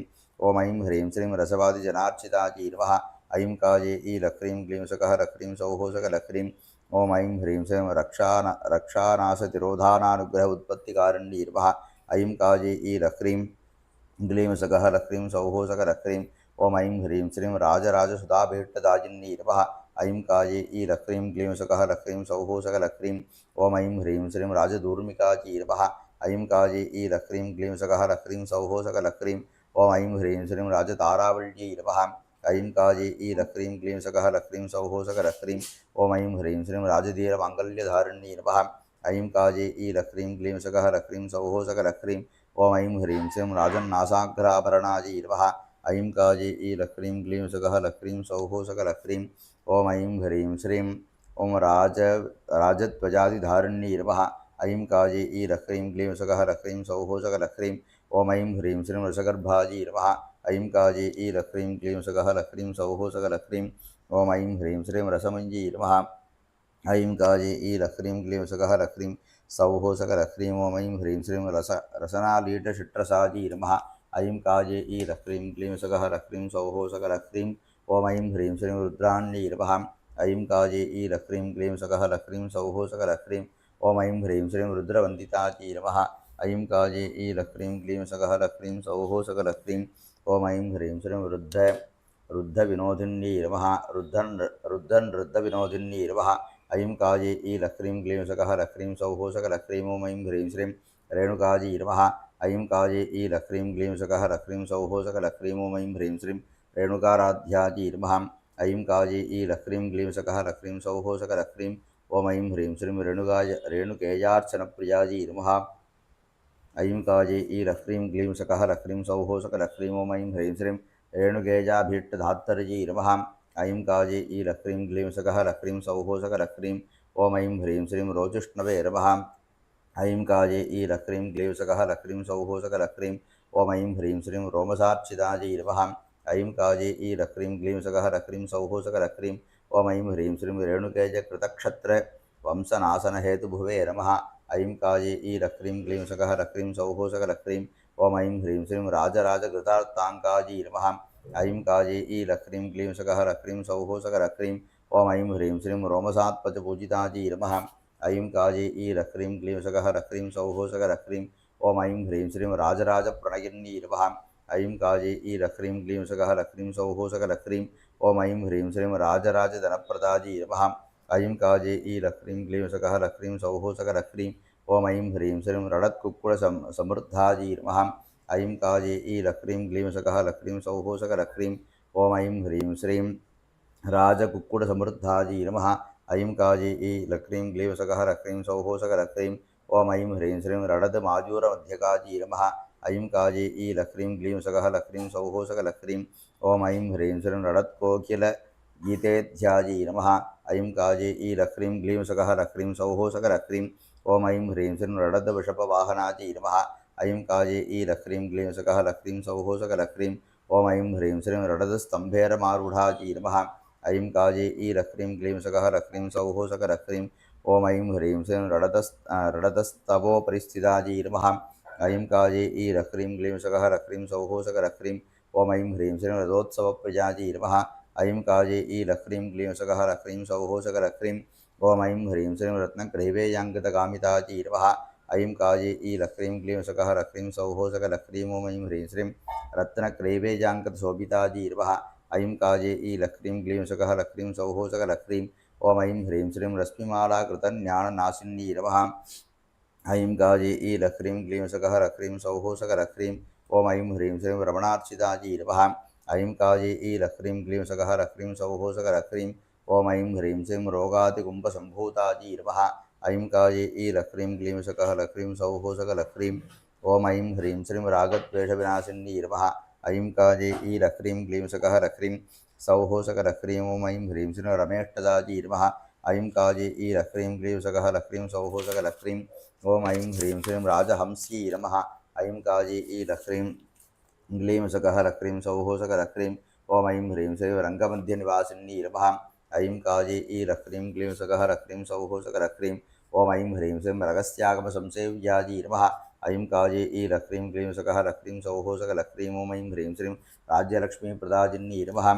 ॐ ऐं ह्रीं श्रीं रसवादिजनार्चिताजीरवः ऐं काजे ई लह्रीं क्लीं सकः लह्रीं सौः सकलह्रीं ॐ ऐं ह्रीं श्रीं रक्षानाशतिरोधानानुग्रह उत्पत्तिकारिण्यीरवः ऐं काजे ई लह्रीं क्लीं सकः लह्रीं सौः सकलह्रीं ॐ ऐं ह्रीं श्रीं राजराजसुधाभीष्टदाजिन्यीरवः ऐं काजे ई लह्रीं क्लीं सकः लह्रीं सौः सकलह्रीं ॐ ऐं ह्रीं श्रीं राजदूर्मिकाजीरवः ऐं काजे ई लह्रीं क्लीं सकः लह्रीं सौः सकलह्रीं ॐ ऐं ह्रीं श्रीं राजतारावल्यीरवः ऐं काजे ई लह्रीं क्लीं सकः लह्रीं सौः सकलह्रीं ॐ ऐं ह्रीं श्रीं राजधीरमाङ्गल्यधारिण्यीरवः ऐं काजे ई लह्रीं क्लीं सकः लह्रीं सौः सकलह्रीं ॐ ऐं ह्रीं श्रीं राजन्नासाग्राभरणाजीरवः ऐं काजे ई लह्रीं क्लीं सकः लह्रीं सौः सकलह्रीं ॐ ऐं ह्रीं श्रीं ॐ राजध्वजादिधारिण्यीरवः ऐं काजे ई लह्रीं क्लीं सकः लह्रीं सौः सकलह्रीं ॐ ऐं ह्रीं श्रीं रसगर्भाजीरवः ऐं काजे ई लह्रीं क्लीं सकः लह्रीं सौः सकलह्रीं ॐ ऐं ह्रीं श्रीं रसमञ्जीरवः ऐं काजे ई लह्रीं क्लीं सकः लह्रीं सौः सकलह्रीं ॐ ऐं ह्रीं श्रीं रसनालीटशिट्रसाजीरवः ऐं काजे ई लह्रीं क्लीं सकः लह्रीं सौः सकलह्रीं ॐ ऐं ह्रीं श्रीं रुद्राण्यीरवः ऐं काजे ई लह्रीं क्लीं सकः लह्रीं सौः सकलह्रीं ॐ ऐं ह्रीं श्रीं रुद्रवन्दिताजीरवः ऐं काजे ई लह्रीं क्लीं सकः लह्रीं सौः सकलह्रीं ॐ ऐं ह्रीं श्रीं रुद्धविनोदिन्यीरवः रुद्धविनोदिन्यीरवः ऐं काजे ई लह्रीं क्लीं सकः लह्रीं सौः सकलह्रीं ॐ ऐं ह्रीं श्रीं रेणुकाजीरवः ऐं काजे ई लह्रीं क्लीं सकः लह्रीं सौः सकलह्रीं ॐ ऐं ह्रीं श्रीं रेणुकाराध्याजीरवः ऐं काजे ई लह्रीं क्लीं सकः लह्रीं सौः सकलह्रीं ॐ ऐं ह्रीं श्रीं रेणुकेयार्चनप्रियाजीरवः ऐं काजे ई लह्रीं क्लीं सकः लह्रीं सौः सकलह्रीं ॐ ऐं ह्रीं श्रीं रेणुकेजाभीष्टधात्तरजीरवः ऐं काजे ई लह्रीं क्लीं सकः लह्रीं सौः सकलह्रीं ॐ ऐं ह्रीं श्रीं रोचुष्णवेरवः ऐं काजे ई लह्रीं क्लीं सकः लह्रीं सौः सकलह्रीं ॐ ऐं ह्रीं श्रीं रोमसार्चिताजीरवः ऐं काजे ई लह्रीं क्लीं सकः लह्रीं सौः सकलह्रीं ॐ ऐं ह्रीं श्रीं रेणुकेजकृतक्षत्रवंशनाशनहेतुभुवे नमः ऐं काजे ई लह्रीं क्लीं सकः लह्रीं सौः सकलह्रीं ॐ ऐं ह्रीं श्रीं राजराजघृतार्ताङ्काजीरवः ऐं काजे ई लह्रीं क्लीं सकः लह्रीं सौः सकलह्रीं ॐ ऐं ह्रीं श्रीं रोमसात्पचपूजिताजीरवः ऐं काजे ई लह्रीं क्लीं सकः लह्रीं सौः सकलह्रीं ॐ ऐं ह्रीं श्रीं राजराजप्रणयिन्यीरवः ऐं काजे ई लह्रीं क्लीं सकः लह्रीं सौः सकलह्रीं ॐ ऐं ह्रीं श्रीं राजराजधनप्रदाजीरवः ऐं काजे ई लह्रीं क्लीं सकः लह्रीं सौः सकलह्रीं ॐ ऐं ह्रीं श्रीं रणत्कुक्कुटसमृद्धाजीरवः ऐं काजे ई लह्रीं क्लीं सकः लह्रीं सौः सकलह्रीं ॐ ऐं ह्रीं श्रीं राजकुक्कुटसमृद्धाजीरवः ऐं काजे ई लह्रीं क्लीं सकः लह्रीं सौः सकलह्रीं ॐ ऐं ह्रीं श्रीं रणदमाजूरमध्यकाजीरवः ऐं काजे ई लह्रीं क्लीं सकः लह्रीं सौः सकलह्रीं ॐ ऐं ह्रीं श्रीं गीतेध्याजी नमः ऐं काजे ईलक्रीं ग्लीं सकः लक्रीं सौः सकलक्रीं ॐ ऐं ह्रीं श्रीं रडद्वृषभवाहनाजी नमः ऐं काजे ईलक्रीं ग्लीं सकः लक्रीं सौः सकलक्रीं ॐ ऐं ह्रीं श्रीं रडदस्तम्भेरमारूढाजी नमः ऐं काजे ईलक्रीं ग्लीं सकः लक्रीं सौः सकलक्रीं ॐ ऐं ह्रीं श्रीं रडदस्तवोपरिस्थिताजी नमः ऐं काजे ईलक्रीं ग्लीं सकः लक्रीं सौः सकलक्रीं ॐ ऐं ह्रीं श्रीं रथोत्सवप्रियाजी नमः ऐं काजे ईलक्रीं ग्लीं सकः लक्रीं सौः सकलक्रीं ॐ ऐं ह्रीं श्रीं रत्नग्रैवेयाङ्कितकामिताजी नमः ऐं काजे ईलक्रीं ग्लीं सकः लक्रीं सौः सकलक्रीं ॐ ऐं ह्रीं श्रीं रत्नग्रैवेयाङ्कितशोभिताजी नमः ऐं काजे ईलक्रीं ग्लीं सकः लक्रीं सौः सकलक्रीं ॐ ऐं ह्रीं श्रीं रश्मिमालाकृतज्ञाननाशिनी नमः ऐं काजे ईलक्रीं ग्लीं सकः लक्रीं सौः सकलक्रीं ॐ ऐं ह्रीं श्रीं रमणार्चिताजी नमः ऐं काजे ईलक्रीं ग्लीं सकः लक्रीं सौः सकलक्रीं ॐ ऐं ह्रीं श्रीं रोगादिकुम्भसम्भूताजी नमः ऐं काजे ईलक्रीं ग्लीं सकः लक्रीं सौः सकलक्रीं ॐ ऐं ह्रीं श्रीं रागद्वेषविनाशिनी नमः ऐं काजे ईलक्रीं ग्लीं सकः लक्रीं सौः सकलक्रीं ॐ ऐं ह्रीं श्रीं रमेष्टदाजी नमः ऐं काजे ईलक्रीं ग्लीं सकः लक्रीं सौः सकलक्रीं ॐ ऐं ह्रीं श्रीं राजहंसी नमः ऐं काजे ईलक्रीं ग्लीं सकः लक्रीं सौः सकलक्रीं ॐ ऐं ह्रीं श्रीं रङ्गमध्यनिवासिनी नमः ऐं काजे ईलक्रीं ग्लीं सकः लक्रीं सौः सकलक्रीं ॐ ऐं ह्रीं श्रीं रगस्त्यागमसंसेव्याजी नमः ऐं काजे ईलक्रीं ग्लीं सकः लक्रीं सौः सकलक्रीं ॐ ऐं ह्रीं श्रीं राज्यलक्ष्मीप्रदाजिनी नमः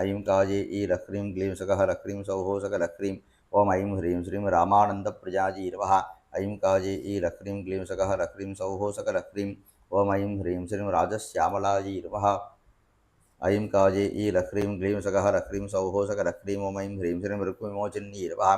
ऐं काजे ईलक्रीं ग्लीं सकः लक्रीं सौः सकलक्रीं ॐ ऐं ह्रीं श्रीं रामानन्दप्रजाजी नमः ऐं काजे ईलक्रीं ग्लीं सकः लक्रीं सौः सकलक्रीं ॐ ऐं ह्रीं श्रीं राजश्यामलाजी नमः ऐं काजे ईलक्रीं ग्लीं सकः लक्रीं सौः सकलक्रीं ॐ ऐं ह्रीं श्रीं ऋक्विमोचिनी नमः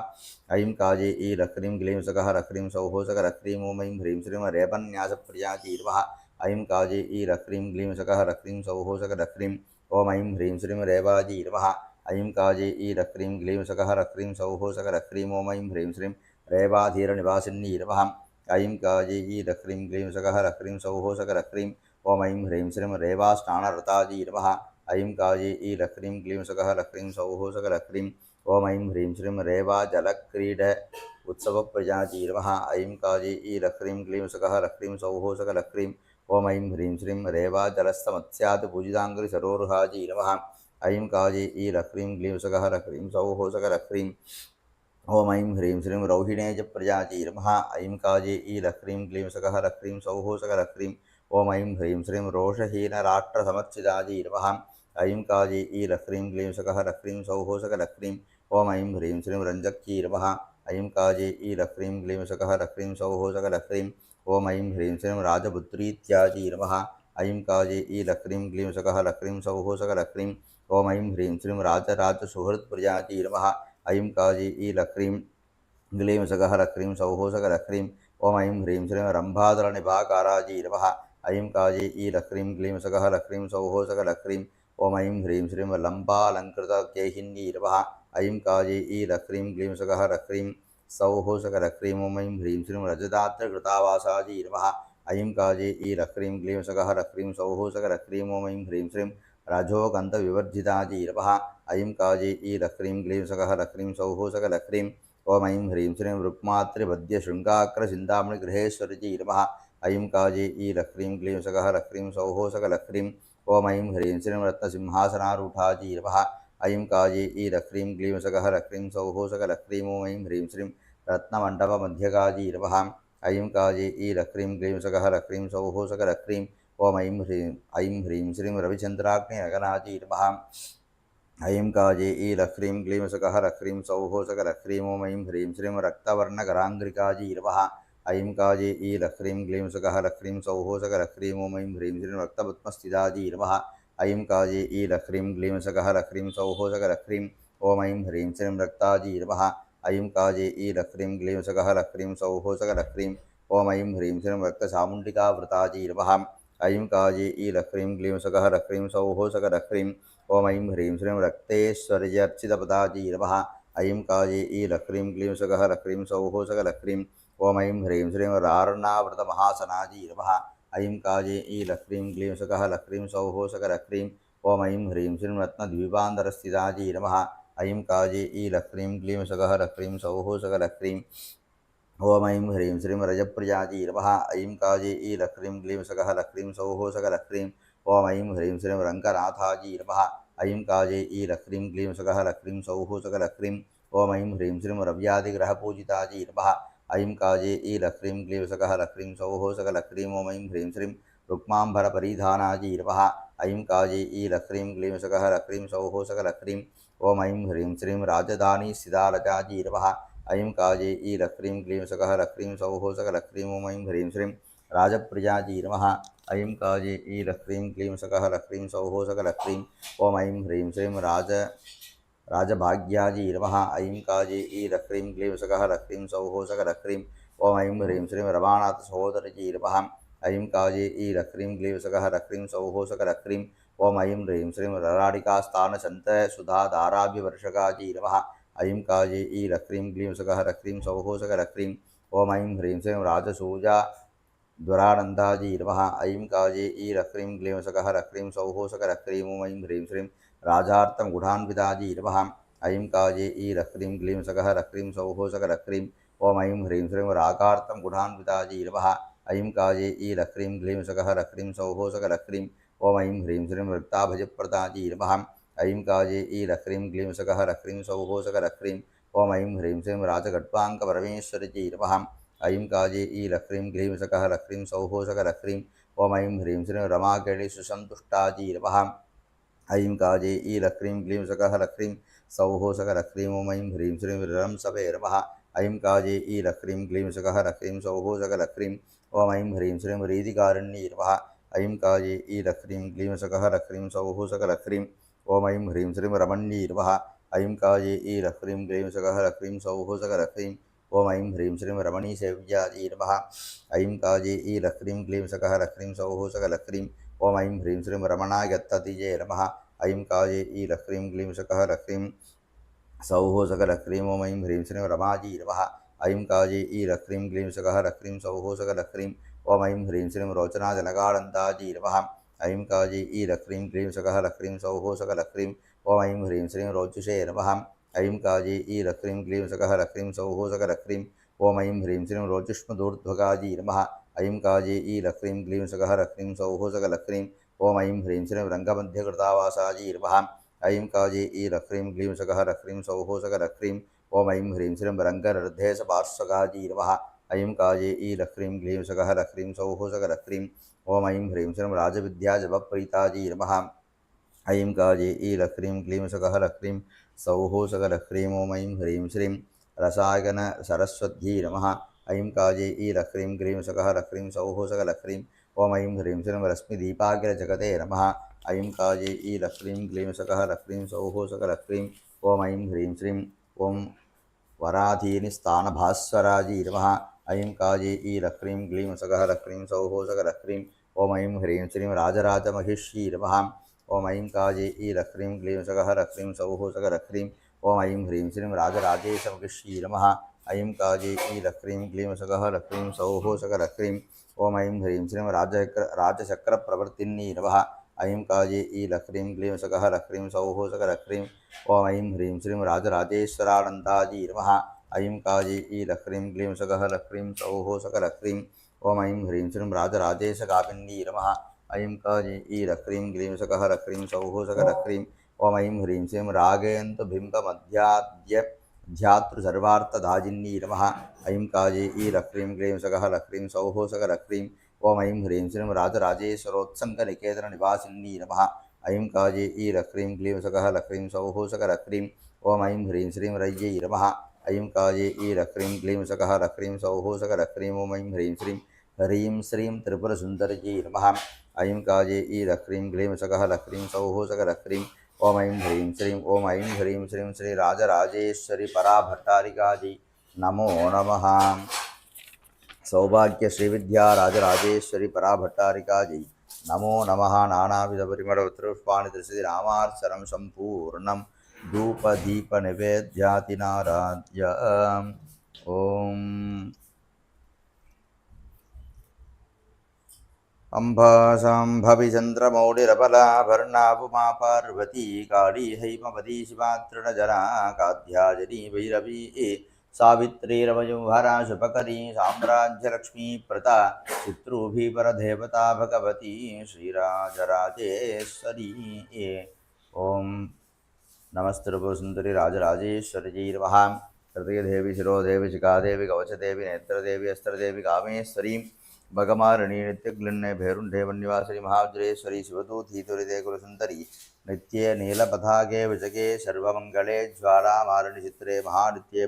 ऐं काजे ईलक्रीं ग्लीं सकः लक्रीं सौः सकलक्रीं ॐ ऐं ह्रीं श्रीं रेपन्यासप्रियाजी नमः ऐं काजे ईलक्रीं ग्लीं सकः लक्रीं सौः सकलक्रीं ॐ ऐं ह्रीं श्रीं रेवाजी नमः ऐं काजे ईलक्रीं ग्लीं सकः लक्रीं सौः सकलक्रीं ॐ ऐं ह्रीं श्रीं रेवाधीरनिवासिनी नमः ऐं काजे ईलक्रीं ग्लीं सकः लक्रीं सौः सकलक्रीं ॐ ऐं ह्रीं श्रीं रेवास्नानरताजी नमः ऐं काजे ईलक्रीं ग्लीं सकः लक्रीं सौः सकलक्रीं ॐ ऐं ह्रीं श्रीं रेवाजलक्रीड उत्सवप्रजाजी नमः ऐं काजे ईलक्रीं ग्लीं सकः लक्रीं सौः सकलक्रीं ॐ ऐं ह्रीं श्रीं रेवाजलस्थमत्स्यादिपूजिताङ्घ्रिसरोरुहाजी नमः ऐं काजे ईलक्रीं ग्लीं सकः लक्रीं सौः सकलक्रीं ॐ ऐं ह्रीं श्रीं रौहिणेजप्रजाजी नमः ऐं काजे ईलक्रीं ग्लीं सकः लक्रीं सौः सकलक्रीं ॐ ऐं ह्रीं श्रीं रोषहीनराष्ट्रसमर्चिताजी नमः ऐं काजे ईलक्रीं ग्लीं सकः लक्रीं सौः सकलक्रीं ॐ ऐं ह्रीं श्रीं रञ्जक्की नमः ऐं काजे ईलक्रीं ग्लीं सकः लक्रीं सौः सकलक्रीं ॐ ऐं ह्रीं श्रीं राजपुत्रीत्याजी नमः ऐं काजे ईलक्रीं ग्लीं सकः लक्रीं सौः सकलक्रीं ॐ ऐं ह्रीं श्रीं राजराजसुहृत्प्रजाजी नमः ऐं काजे ईलक्रीं ग्लीं सकः लक्रीं सौः सकलक्रीं ॐ ऐं ह्रीं श्रीं रम्भादलनिभाकाराजी नमः ऐं काजे ईलक्रीं ग्लीं सकः लक्रीं सौः सकलक्रीं ॐ ऐं ह्रीं श्रीं लम्बालङ्कृतकेहिन्नी नमः ऐं काजे ईलक्रीं ग्लीं सकः लक्रीं सौः सकलक्रीं ॐ ऐं ह्रीं श्रीं रजदात्रकृतावासाजी नमः ऐं काजे ईलक्रीं ग्लीं सकः लक्रीं सौः सकलक्रीं ॐ ऐं ह्रीं श्रीं रजोगन्धविवर्जिताजी नमः ऐं काजे ईलक्रीं ग्लीं सकः लक्रीं सौः सकलक्रीं ॐ ऐं ह्रीं श्रीं रुक्मात्रिपद्यशृङ्गाग्रसिन्धामणिगृहेश्वरजी नमः ऐं काजे ईलक्रीं ग्लीं सकः लक्रीं सौः सकलक्रीं ॐ ऐं ह्रीं श्रीं रत्नसिंहासनारूढाजी नमः ऐं काजे ईलक्रीं ग्लीं सकः लक्रीं सौः सकलक्रीं ॐ ऐं ह्रीं श्रीं रत्नमण्डपमध्यगाजी नमः ऐं काजे ईलक्रीं ग्लीं सकः लक्रीं सौः सकलक्रीं ॐ ऐं ह्रीं श्रीं रविचन्द्राग्निनगनाजी नमः ऐं काजे ईलक्रीं ग्लीं सकः लक्रीं सौः सकलक्रीं ॐ ऐं ह्रीं श्रीं रक्तवर्णकराङ्घ्रिकाजी नमः ऐं काजे ईलक्रीं ग्लीं सकः लक्रीं सौः सकलक्रीं ॐ ऐं ह्रीं श्रीं रक्तपद्मस्थिताजी नमः ऐं काजे ईलक्रीं ग्लीं सकः लक्रीं सौः सकलक्रीं ॐ ऐं ह्रीं श्रीं रक्ताजी नमः ऐं काजे ईलक्रीं ग्लीं सकः लक्रीं सौः सकलक्रीं ॐ ऐं ह्रीं श्रीं रक्तचामुण्डिकावृताजी नमः ऐं काजे ईलक्रीं ग्लीं सकः लक्रीं सौः सकलक्रीं ॐ ऐं ह्रीं श्रीं रक्तेश्वर्यर्चितपदाजी नमः ऐं काजे ईलक्रीं ग्लीं सकः लक्रीं सौः सकलक्रीं ॐ ऐं ह्रीं श्रीं रारणावृतमहासनाजी नमः ऐं काजे ईलक्रीं ग्लीं सकः लक्रीं सौः सकलक्रीं ॐ ऐं ह्रीं श्रीं रत्नद्वीपान्तरस्थिताजी नमः ऐं काजे ईलह्रीं क्लीं सकहलह्रीं सौः सकलह्रीं ॐ ऐं ह्रीं श्रीं रजप्रजाजी नमः ऐं काजे ईलह्रीं क्लीं सकहलह्रीं सौः सकलह्रीं ॐ ऐं ह्रीं श्रीं रङ्गनाथाजी नमः ऐं काजे ईलह्रीं क्लीं सकहलह्रीं सौः सकलह्रीं ॐ ऐं ह्रीं श्रीं रव्यादिग्रहपूजिताजी नमः ऐं काजे ईलह्रीं क्लीं सकहलह्रीं सौः सकलह्रीं ॐ ऐं ह्रीं श्रीं रुक्माम्बरपरिधानाजी नमः ऐं काजे ईलह्रीं क्लीं सकहलह्रीं सौः सकलह्रीं ॐ ऐं ह्रीं श्रीं राजधानी सिदालजाजी नमः ऐं काजे ईलह्रीं क्लीं सकहलह्रीं सौः सकलह्रीं ॐ ऐं ह्रीं श्रीं राजप्रजाजी नमः ऐं काजे ईलह्रीं क्लीं सकहलह्रीं सौः सकलह्रीं ॐ ऐं ह्रीं श्रीं राजभाग्याजी नमः ऐं काजे ईलह्रीं क्लीं सकहलह्रीं सौः सकलह्रीं ॐ ऐं ह्रीं श्रीं रमानाथसहोदरजी नमः ऐं काजे ईलह्रीं क्लीं सकहलह्रीं सौः सकलह्रीं ॐ ऐं ह्रीं श्रीं रराडिकास्थानसन्तसुधाधाराभ्यवर्षकाजी नमः ऐं काजे ईलह्रीं क्लीं सकहलह्रीं सौः सकलह्रीं ॐ ऐं ह्रीं श्रीं राजसूजा द्वरानन्दाजी नमः ऐं काजे ईलह्रीं क्लीं सकहलह्रीं सौः सकलह्रीं ॐ ऐं ह्रीं श्रीं राजार्थं गुढान्विताजी नमः ऐं काजे ईलह्रीं क्लीं सकहलह्रीं सौः सकलह्रीं ॐ ऐं ह्रीं श्रीं रागार्थं गुढान्विताजी नमः ऐं काजे ईलह्रीं क्लीं सकहलह्रीं सौः सकलह्रीं ॐ ऐं ह्रीं श्रीं वृत्ताभजप्रदाजी नमः ऐं काजे ईलह्रीं क्लीं सकहलह्रीं सौः सकलह्रीं ॐ ऐं ह्रीं श्रीं राजगड्वाङ्कपरमेश्वरजी नमः ऐं काजे ईलह्रीं क्लीं सकहलह्रीं सौः सकलह्रीं ॐ ऐं ह्रीं श्रीं रमाकेळिसुसन्तुष्टाजी नमः ऐं काजे ईलह्रीं क्लीं सकहलह्रीं सौः सकलह्रीं ॐ ऐं ह्रीं श्रीं रंसवे नमः ऐं काजे ईलह्रीं क्लीं सकहलह्रीं सौः सकलह्रीं ॐ ऐं ह्रीं श्रीं रीतिकारिण्यै नमः ऐं काजे ईलह्रीं क्लीं सकहलह्रीं सौः सकलह्रीं ॐ ऐं ह्रीं श्रीं रमण्यै नमः ऐं काजे ईलह्रीं क्लीं सकहलह्रीं सौः सकलह्रीं ॐ ऐं ह्रीं श्रीं रमणीसेव्याजी नमः ऐं काजे ईलह्रीं क्लीं सकहलह्रीं सौः सकलह्रीं ॐ ऐं ह्रीं श्रीं रमणायत्ततिजे नमः ऐं काजे ईलह्रीं क्लीं सकहलह्रीं सौः सकलह्रीं ॐ ऐं ह्रीं श्रीं रमाजी नमः ऐं काजे ईलह्रीं क्लीं सकहलह्रीं सौः सकलह्रीं ॐ ऐं ह्रीं श्रीं रोचनाजनकानन्दाजी नमः ऐं काजे ईलह्रीं क्लीं सकहलह्रीं सौः सकलह्रीं ॐ ऐं ह्रीं श्रीं रोचुषे नमः ऐं काजे ईलह्रीं क्लीं सकहलह्रीं सौः सकलह्रीं ॐ ऐं ह्रीं श्रीं रोचिष्मदूर्ध्वगाजी नमः ऐं काजे ईलह्रीं क्लीं सकहलह्रीं सौः सकलह्रीं ॐ ऐं ह्रीं श्रीं रङ्गमध्यकृतावासाजी नमः ऐं काजे ईलह्रीं क्लीं सकहलह्रीं सौः सकलह्रीं ॐ ऐं ह्रीं श्रीं रङ्गरद्धेशपार्श्वगाजी नमः ऐं काजे ईलह्रीं क्लीं सकहलह्रीं सौः सकलह्रीं ॐ ऐं ह्रीं श्रीं राजविद्याजपप्रीताजी नमः ऐं काजे ईलह्रीं क्लीं सकहलह्रीं सौः सकलह्रीं ॐ ऐं ह्रीं श्रीं रसायनसरस्वत्यै नमः ऐं काजे ईलह्रीं क्लीं सकहलह्रीं सौः सकलह्रीं ॐ ऐं ह्रीं श्रीं रश्मिदीपाग्रजगते नमः ऐं काजे ईलह्रीं क्लीं सकहलह्रीं सौः सकलह्रीं ॐ ऐं ह्रीं श्रीं ॐ वराधीनिस्थानभास्वराजी नमः ऐं काजे ईलह्रीं क्लीं सकहलह्रीं सौः सकलह्रीं ॐ ऐं ह्रीं श्रीं राजराजमहिष्यै नमः ॐ ऐं काजे ईलह्रीं क्लीं सकहलह्रीं सौः सकलह्रीं ॐ ऐं ह्रीं श्रीं राजराजेशमहिष्यै नमः ऐं काजे ईलह्रीं क्लीं सकहलह्रीं सौः सकलह्रीं ॐ ऐं ह्रीं श्रीं राजचक्रप्रवर्तिन्यै नमः ऐं काजे ईलह्रीं क्लीं सकहलह्रीं सौः सकलह्रीं ॐ ऐं ह्रीं श्रीं राजराजेश्वरानन्दाजी नमः ऐं काजे ईलह्रीं क्लीं सकहलह्रीं सौः सकलह्रीं ॐ ऐं ह्रीं श्रीं राजराजेशगामिन्यै नमः ऐं काजे ईलह्रीं क्लीं सकहलह्रीं सौः सकलह्रीं ॐ ऐं ह्रीं श्रीं रागेन्दुबिम्बमध्याद्यध्यातृसर्वार्थदाजिन्यै नमः ऐं काजे ईलह्रीं क्लीं सकहलह्रीं सौः सकलह्रीं ॐ ऐं ह्रीं श्रीं राजराजेश्वरोत्सङ्गनिकेतननिवासिन्यै नमः ऐं काजे ईलह्रीं क्लीं सकहलह्रीं सौः सकलह्रीं ॐ ऐं ह्रीं श्रीं रय्यै नमः ऐं काजे ईलह्रीं क्लीं सकहलह्रीं सौः सकलह्रीं ॐ ऐं ह्रीं श्रीं त्रिपुरसुन्दर्यै नमः ऐं काजे ईलह्रीं क्लीं सकहलह्रीं सौः सकलह्रीं ॐ ऐं ह्रीं श्रीं श्रीराजराजेश्वरी पराभट्टारिकाजी नमो नमः सौभाग्य श्रीविद्या राजराजेश्वरी पराभट्टारिकाजी नमो नमः नानाविधपरिमलपत्रपुष्पाणि दर्शति रामार्चनं सम्पूर्णं धूपदीपनिवेद्यातिनाराध्य ॐ अम्बासाम्भवि चन्द्रमौळिरबलाभर्णापुमा पार्वती काली हैमवती शिवा तृणजला काध्यायनी भैरवी सावित्रीरवयुहरा शुभकरी साम्राज्यलक्ष्मी प्रदा पितृभिपरदेवता भगवती श्रीराजराजेश्वरी। ओं नमस्ते राजराजेश्वरी नमः। हृदयदेवी शिरोदेवी शिखादेवी कवचदेवी नेत्रदेवी अस्त्रदेवी कामेश्वरी भगमारिणी नित्यग्लिन्ने भैरुण्डे वन्यवासिनी महावज्रेश्वरी शिवदूतीतुरिते कुलसुन्दरी नित्ये नीलपताके विजगे सर्वमङ्गले ज्वालामालिनि चित्रे महानित्ये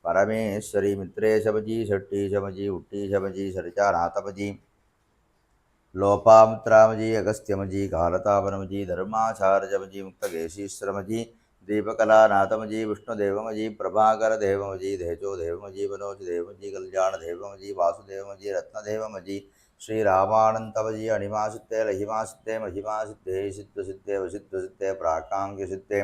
परमेश्वरी मित्रे शबजी षट्टी शमजी उट्टी शमजी सरिता नाथमजी लोपामुद्रामजी अगस्त्यमजी कालतापनमजी धर्माचार्यमजी मुक्तकेशीश्वरमजी दीपकलानाथमजी विष्णुदेवमजी प्रभाकरदेवमजी देजोदेवमजी मनोजदेवमजी कल्याणदेवमजी वासुदेवमजी रत्नदेवमजी श्रीरामानन्तमजी अणिमासिद्धे लहिमासिद्धे महिमासिद्धे सिद्धसिद्धे वसिद्धसिद्धे प्राकाङ्क्षसिद्धे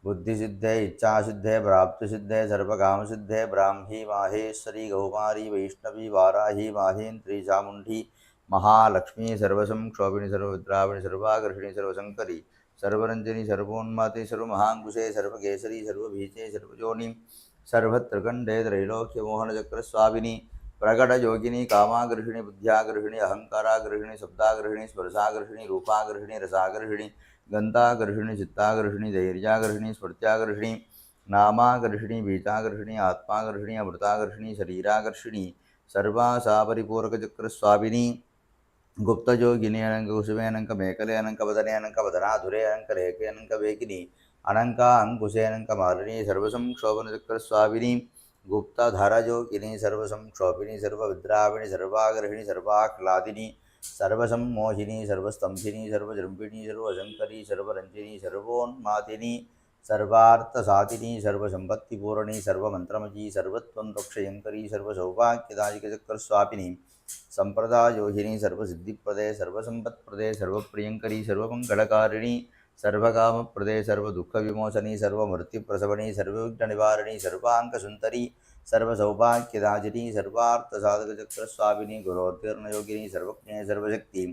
बुद्धिसिद्धे इच्छासिद्धे प्राप्तिसिद्धे सर्वकामसिद्धे ब्राह्मी माहेश्वरी गौमारी वैष्णवी वाराही माहेन्द्री चामुण्डी महालक्ष्मी सर्वसंक्षोभिणी सर्वविद्राविणी सर्वाकर्षिणी सर्वशंकरी सर्वरंजनी सर्वोन्माते सर्वमहांकुशे सर्वकेसरी सर्वबीजे सर्वजोनि सर्वत्रकंडे त्रैलोक्यमोहनचक्रस्वामिनी प्रकटयोगिनी कामागृहिणी बुद्ध्यागृहिणी अहंकारागृहिणी शब्दागृहिणी स्पर्शागृहिणी रूपागृहिणी रसागृहिणी गंधागृहिणी चित्तागृहिणी धैर्यागृहिणी स्फूर्त्यागृहिणी नामागर्षिणी बीजागर्षिणी आत्मागर्षिणी अमृतागर्षिणी शरीरागर्षिणी सर्वासा परिपूरकचक्रस्वामिनी गुप्तयोगिनी अनंक कुसुमे अनंक मेकले अनंक वदने अनंक वदनाधुरे अनंक रेखे अनंक वेगिनी अनंका अंकुशे अनंक मालिनी सर्वसंक्षोभनचक्रस्वामिनी गुप्तधरयोगिनी सर्वसंक्षोभिनी सर्वविद्राविणी सर्वागर्हिणी सर्वाह्लादिनी सर्वसम्मोहिनी सर्वस्तंभिनी सर्वजृंभिणी सर्वशंकरी सर्वरंजिनी सर्वोन्मादिनी सर्वार्थसाधिनी सर्वसंपत्तिपूरणी सर्वमंत्रमयी सर्वत्वं दोक्षयंकरी सर्वसौभाग्यदायिकचक्रस्वामिनी संप्रदायोहिनी सर्वसिद्धिप्रदे सर्वसंपत्प्रदे सर्वप्रियंकरी सर्वमंगलकारिणी सर्वकामप्रदे सर्वदुःखविमोचनी सर्वमृत्युप्रसवनी सर्वविघ्ननिवारिणी सर्वाङ्गसुन्दरी सर्वसौभाग्यदायिनी सर्वार्थसाधकचक्रस्वामिनी गुरोर्तीर्णयोगिनी सर्वज्ञे सर्वशक्ति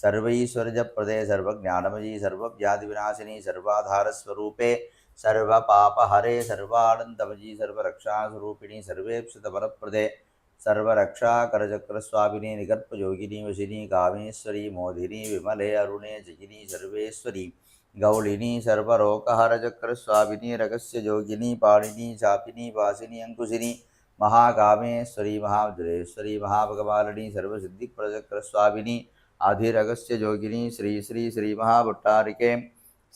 सर्वैश्वर्यप्रदे सर्वज्ञानमयी सर्वव्याधिविनाशिनी सर्वाधारस्वरूपे सर्वपापहरे सर्वानन्दमयी सर्वरक्षास्वरूपिणी सर्वेप्सितफलप्रदे सर्वरक्षाकरचक्रस्वामिनी निगर्भयोगिनी वशिनी कामेश्वरी मोदिनी विमले अरुणे जयिनी सर्वेश्वरी गौलिनी सर्वरोगहरचक्रस्वामिनी रगस्ययोगिनी पाणिनी चापिनी वासिनी अंकुशिनी महाकामेश्वरी महावज्रेश्वरी महाभगवालिनी सर्वसिद्धिप्रचक्रस्वामिनी आधिरगस्ययोगिनी श्री श्री श्री महाभट्टारिके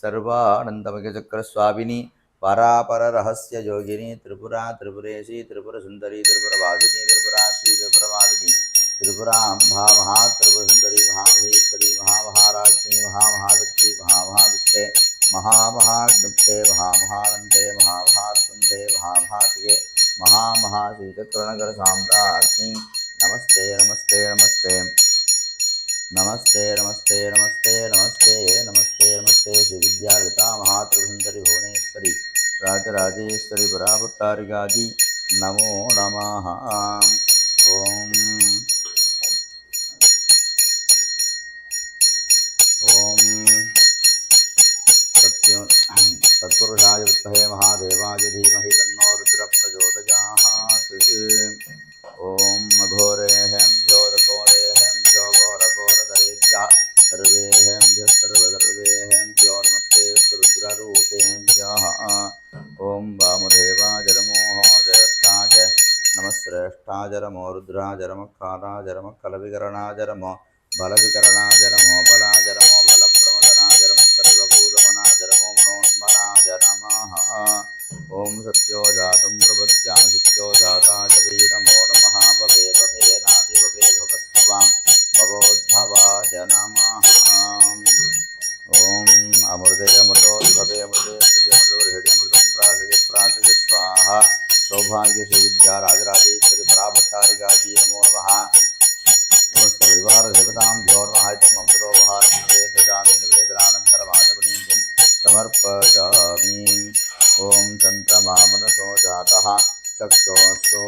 सर्वानंदमयचक्रस्वामिनी परापररहस्य योगिनी त्रिपुरा त्रिपुरेशी त्रिपुरसुंदरी त्रिपुरवासिनी त्रिपुराश्री त्रिपुरमालिनी त्रिपुराम्भा महात्रिपुरसुंदरी महामहेश्वरी महामहाराज्ञी महामहाशक्ति महामहादुक्ते महामहाग्निप्ते महामहानंदे महामहास्कंदे महामहात्गे महामहाश्रीचक्रणकर साम्राज्ञी नमस्ते नमस्ते नमस्ते नमस्ते नमस्ते नमस्ते नमस्ते नमस्ते नमस्ते श्री विद्यालता महात्रिपुरसुंदरी भुवनेश्वरी राजराजेश्वरी पराभट्टारिकाजी नमो नमः। ओम ओम सत्य तत्पुरुषाय विद्महे महादेवाय धीमहि तन्नो रुद्रः प्रचोदयात्। ओम अघोरे हेम ज्योतकोरे हेम ज्योघोरघोरधरेभ्यः सर्वे हेम सर्वे हेम ज्योर्मस्ते रुद्ररूपेभ्यः। ओम वामदेवाय नमो ज्येष्ठाय नमश्रेष्ठाय नमो रुद्राय नमः कालाय नमः कलविकरणाय नमः बलविकरणाय नमो बलाय नमो बलप्रमदनाय नमः सर्वभूतमनाय नमो मनोन्मनाय नमः। ओम सत्यो जातं प्रपद्यामि सत्यो जाताय वै नमो नमः भवे भवे नाति भवे भवत्वां भवोद्भवाय नमः। ओम अमृते अमृतोद्भवे अमृते स्थिति अमृतवर्षिणि अमृतं प्राशय प्राशय स्वाहा। सौभाग्य श्री विद्या राजराजेश्वरी पराभट्टारिकाजी नमो नमः। समस्त परिवार देवतां ज्योर्महायत्वम् अमृतोपहारं निवेदयामि निवेदनानन्तरमाचमनीयं समर्पयामि। ओम चन्द्रमा मनसो जातः चक्षुः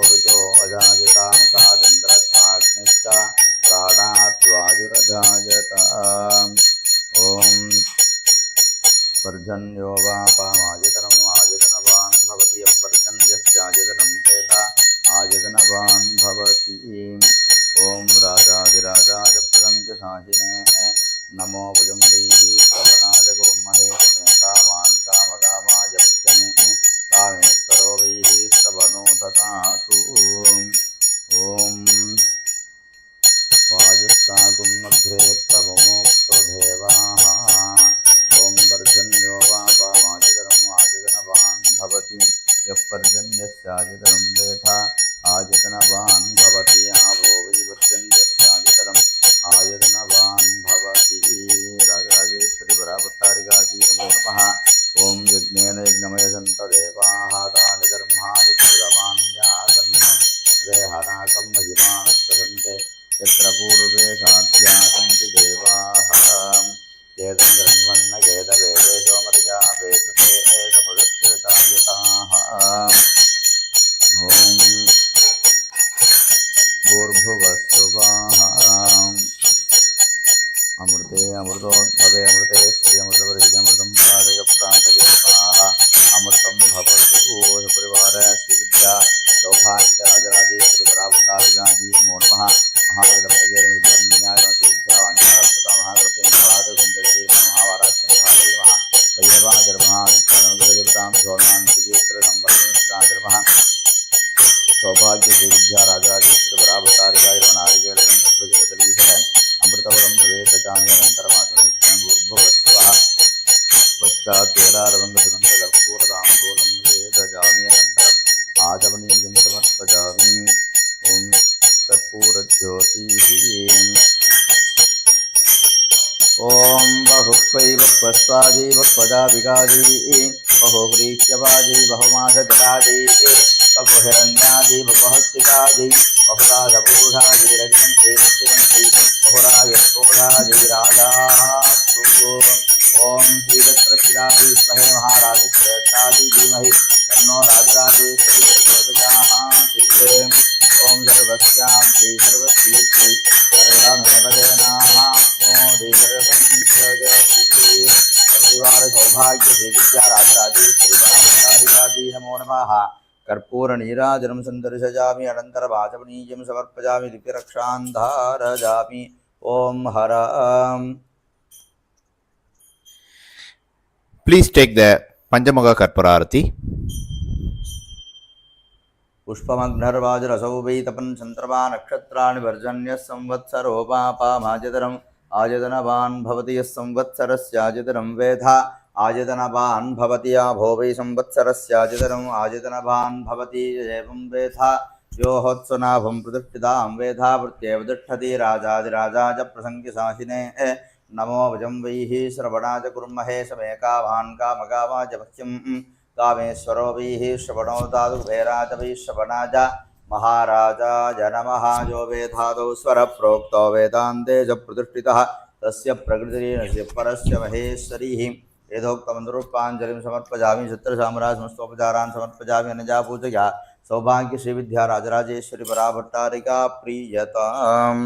रुचो अजायतां कादन्द्रस्वाग्निश्च प्राणाद्वायुरजायत ॐ पर्जन्यो वापामायतनम् आयतनवान् भवति यः पर्जन्यस्यायतनं चेत आयतनवान् भवति ॐ राजाधिराजाय प्रसङ्गसाहिने नमो वजम्बैः श्रवणाय कुर्महे कामान् कामकामाय वच्चने कामेश्वरो वैः श्रवणो ददातु ॐ वायुस्साकुन्मध्ये प्रभुमोक्तो देवाः ॐ पर्जन्यो वापामायतनम् आयतनवान् भवति यः पर्जन्यस्यायतनं वेधा आयतनवान् भवति आवो वै पर्जन्यस्यायतनम् आयतनवान् भवति राजराजेश्वरि वरावतारिकाजी नमो नमः ॐ यज्ञेन यज्ञमयजन्त देवाः तानि धर्माणि कुर्वन्त्यासन् देहनाकं महिमानस्तसन्ते यत्र पूर्वे साध्या सन्ति देवाः केतं गृह्णन्न केतवेदेशो मर्या वेदसे समुदक्षितायताः ॐ भूर्भुवस्सुवाः अमृते अमृतोद्भवे अमृते श्री अमृतवर्षिणे अमृतं प्रातय प्रातये स्वाहा अमृतं भवतु सपरिवार श्रीविद्या सौभाग्य राजराजेश्वरि वरावतारिकाजी नमो नमः महागणपतये ब्रह्मण्याय श्रीविद्या वाञ्छाप्रता महागणपते महाराजसुन्दरी महावाराश्री नमः भैरवाजर्महादित्यानगरदेवतां शोभनान्तिकेश्वर सम्पत्तिश्राजर्मः सौभाग्य श्रीविद्या राजराजेश्वरि वरावतारिकाय नारिकेलप्रजलतलीधर अमृतवरं प्रवेशजामि अनन्तरमासनृत्यं गुर्भुवस्वः पश्चात्तेरारवङ्गसुगन्धकर्पूरताम्बूलं वेदजामि अनन्तरम् आचमनीयं समर्पयामि ॐ कर्पूरज्योतिः ॐ बहुक्वैव क्वस्वाजी बह्वदा विगाजी बहुव्रीह्यवाजी बहुमाघजराजी बहुहिरण्याजी बहुहस्तिकाजी बहुराजपूषाजी रघुवंशी भक्तिवंशी बहुरायस्पोषाजी राजास्तु ॐ श्रीदत्तश्रीराजी स्महे महाराजश्रेष्ठाजी धीमहि तन्नो राजराजेश्वरी ॐ सर्वस्यां श्री सर्वस्वी सर्वमेवदेनाप्नोति सर्वं जगति परिवार सौभाग्य श्रीविद्या राजराजेश्वरि वरावतारिकाजी नमो नमः कर्पूरनीराजनं सन्दर्शयामि अनन्तरवाचमनीयं समर्पयामि दिव्यरक्षां धारयामि ॐ हर Please take the Panchamuga Karpura Arati. पुष्पमग्नर्वाजरसौ वै तपन् चन्द्रमा नक्षत्राणि वर्जन्यः संवत्सरोपापामायतनम् आयतनवान् भवति यः संवत्सरस्यायतनं वेधा आयतनवान् भवति आभो वै संवत्सरस्यायतनम् आयतनवान् भवति एवं वेधा यो होत्सनाभं प्रतिष्ठितां वेधा वृत्येव तिष्ठति राजाधिराजाय प्रसङ्गिसाहिने नमो वजं वैः श्रवणाय कुर्महे समे कामान् कामकामाय मह्यं कामेश्वरो वैः श्रवणो दातु भैराज वै श्रवणाय महाराजाय नमः यो वेदादौ स्वरप्रोक्तो वेदान्ते च प्रतिष्ठितः तस्य प्रकृतिर्नस्य परस्य महेश्वरीः यथोक्तमनुरूपाञ्जलिं समर्पयामि छत्रसाम्राज्ञस्तोपचारान् समर्पयामि अनजा पूजया सौभाग्य श्रीविद्या राजराजेश्वरि वराभट्टारिका प्रीयताम्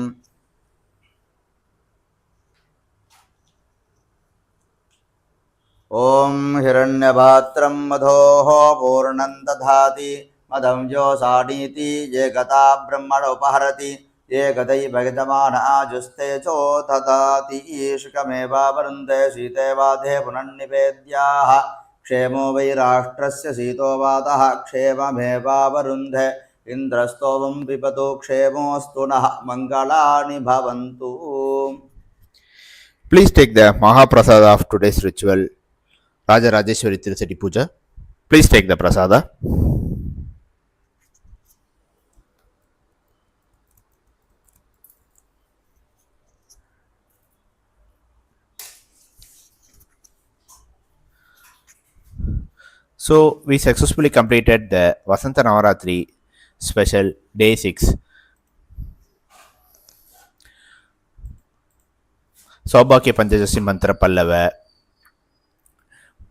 ॐ हिरण्यभात्रं मधोः पूर्णं दधाति मदं योषाणीति ये गता ब्रह्मणोपहरति ये गतै भगजमान आजुस्ते चोदधाति ईशकमेवावरुन्धे शीतेवाधे पुनर्निवेद्याः क्षेमो वै राष्ट्रस्य शीतो वातः क्षेममेवावरुन्धे इन्द्रस्तोमं पिबतु क्षेमोऽस्तु नः मङ्गलानि भवन्तु. Please take the Mahaprasada of today's ritual, Rajarajeshwari Tirusati Puja. Please take the prasada. So we successfully completed the Vasanta Navaratri special day 6. Saubhakya Panchadasi Mantra Pallava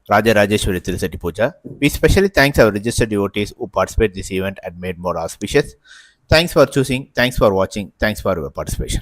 Rajarajeshwari Tirusati Puja. We specially thanks our registered devotees who participated in this event and made more auspicious. Thanks for choosing. Thanks for watching. Thanks for your participation.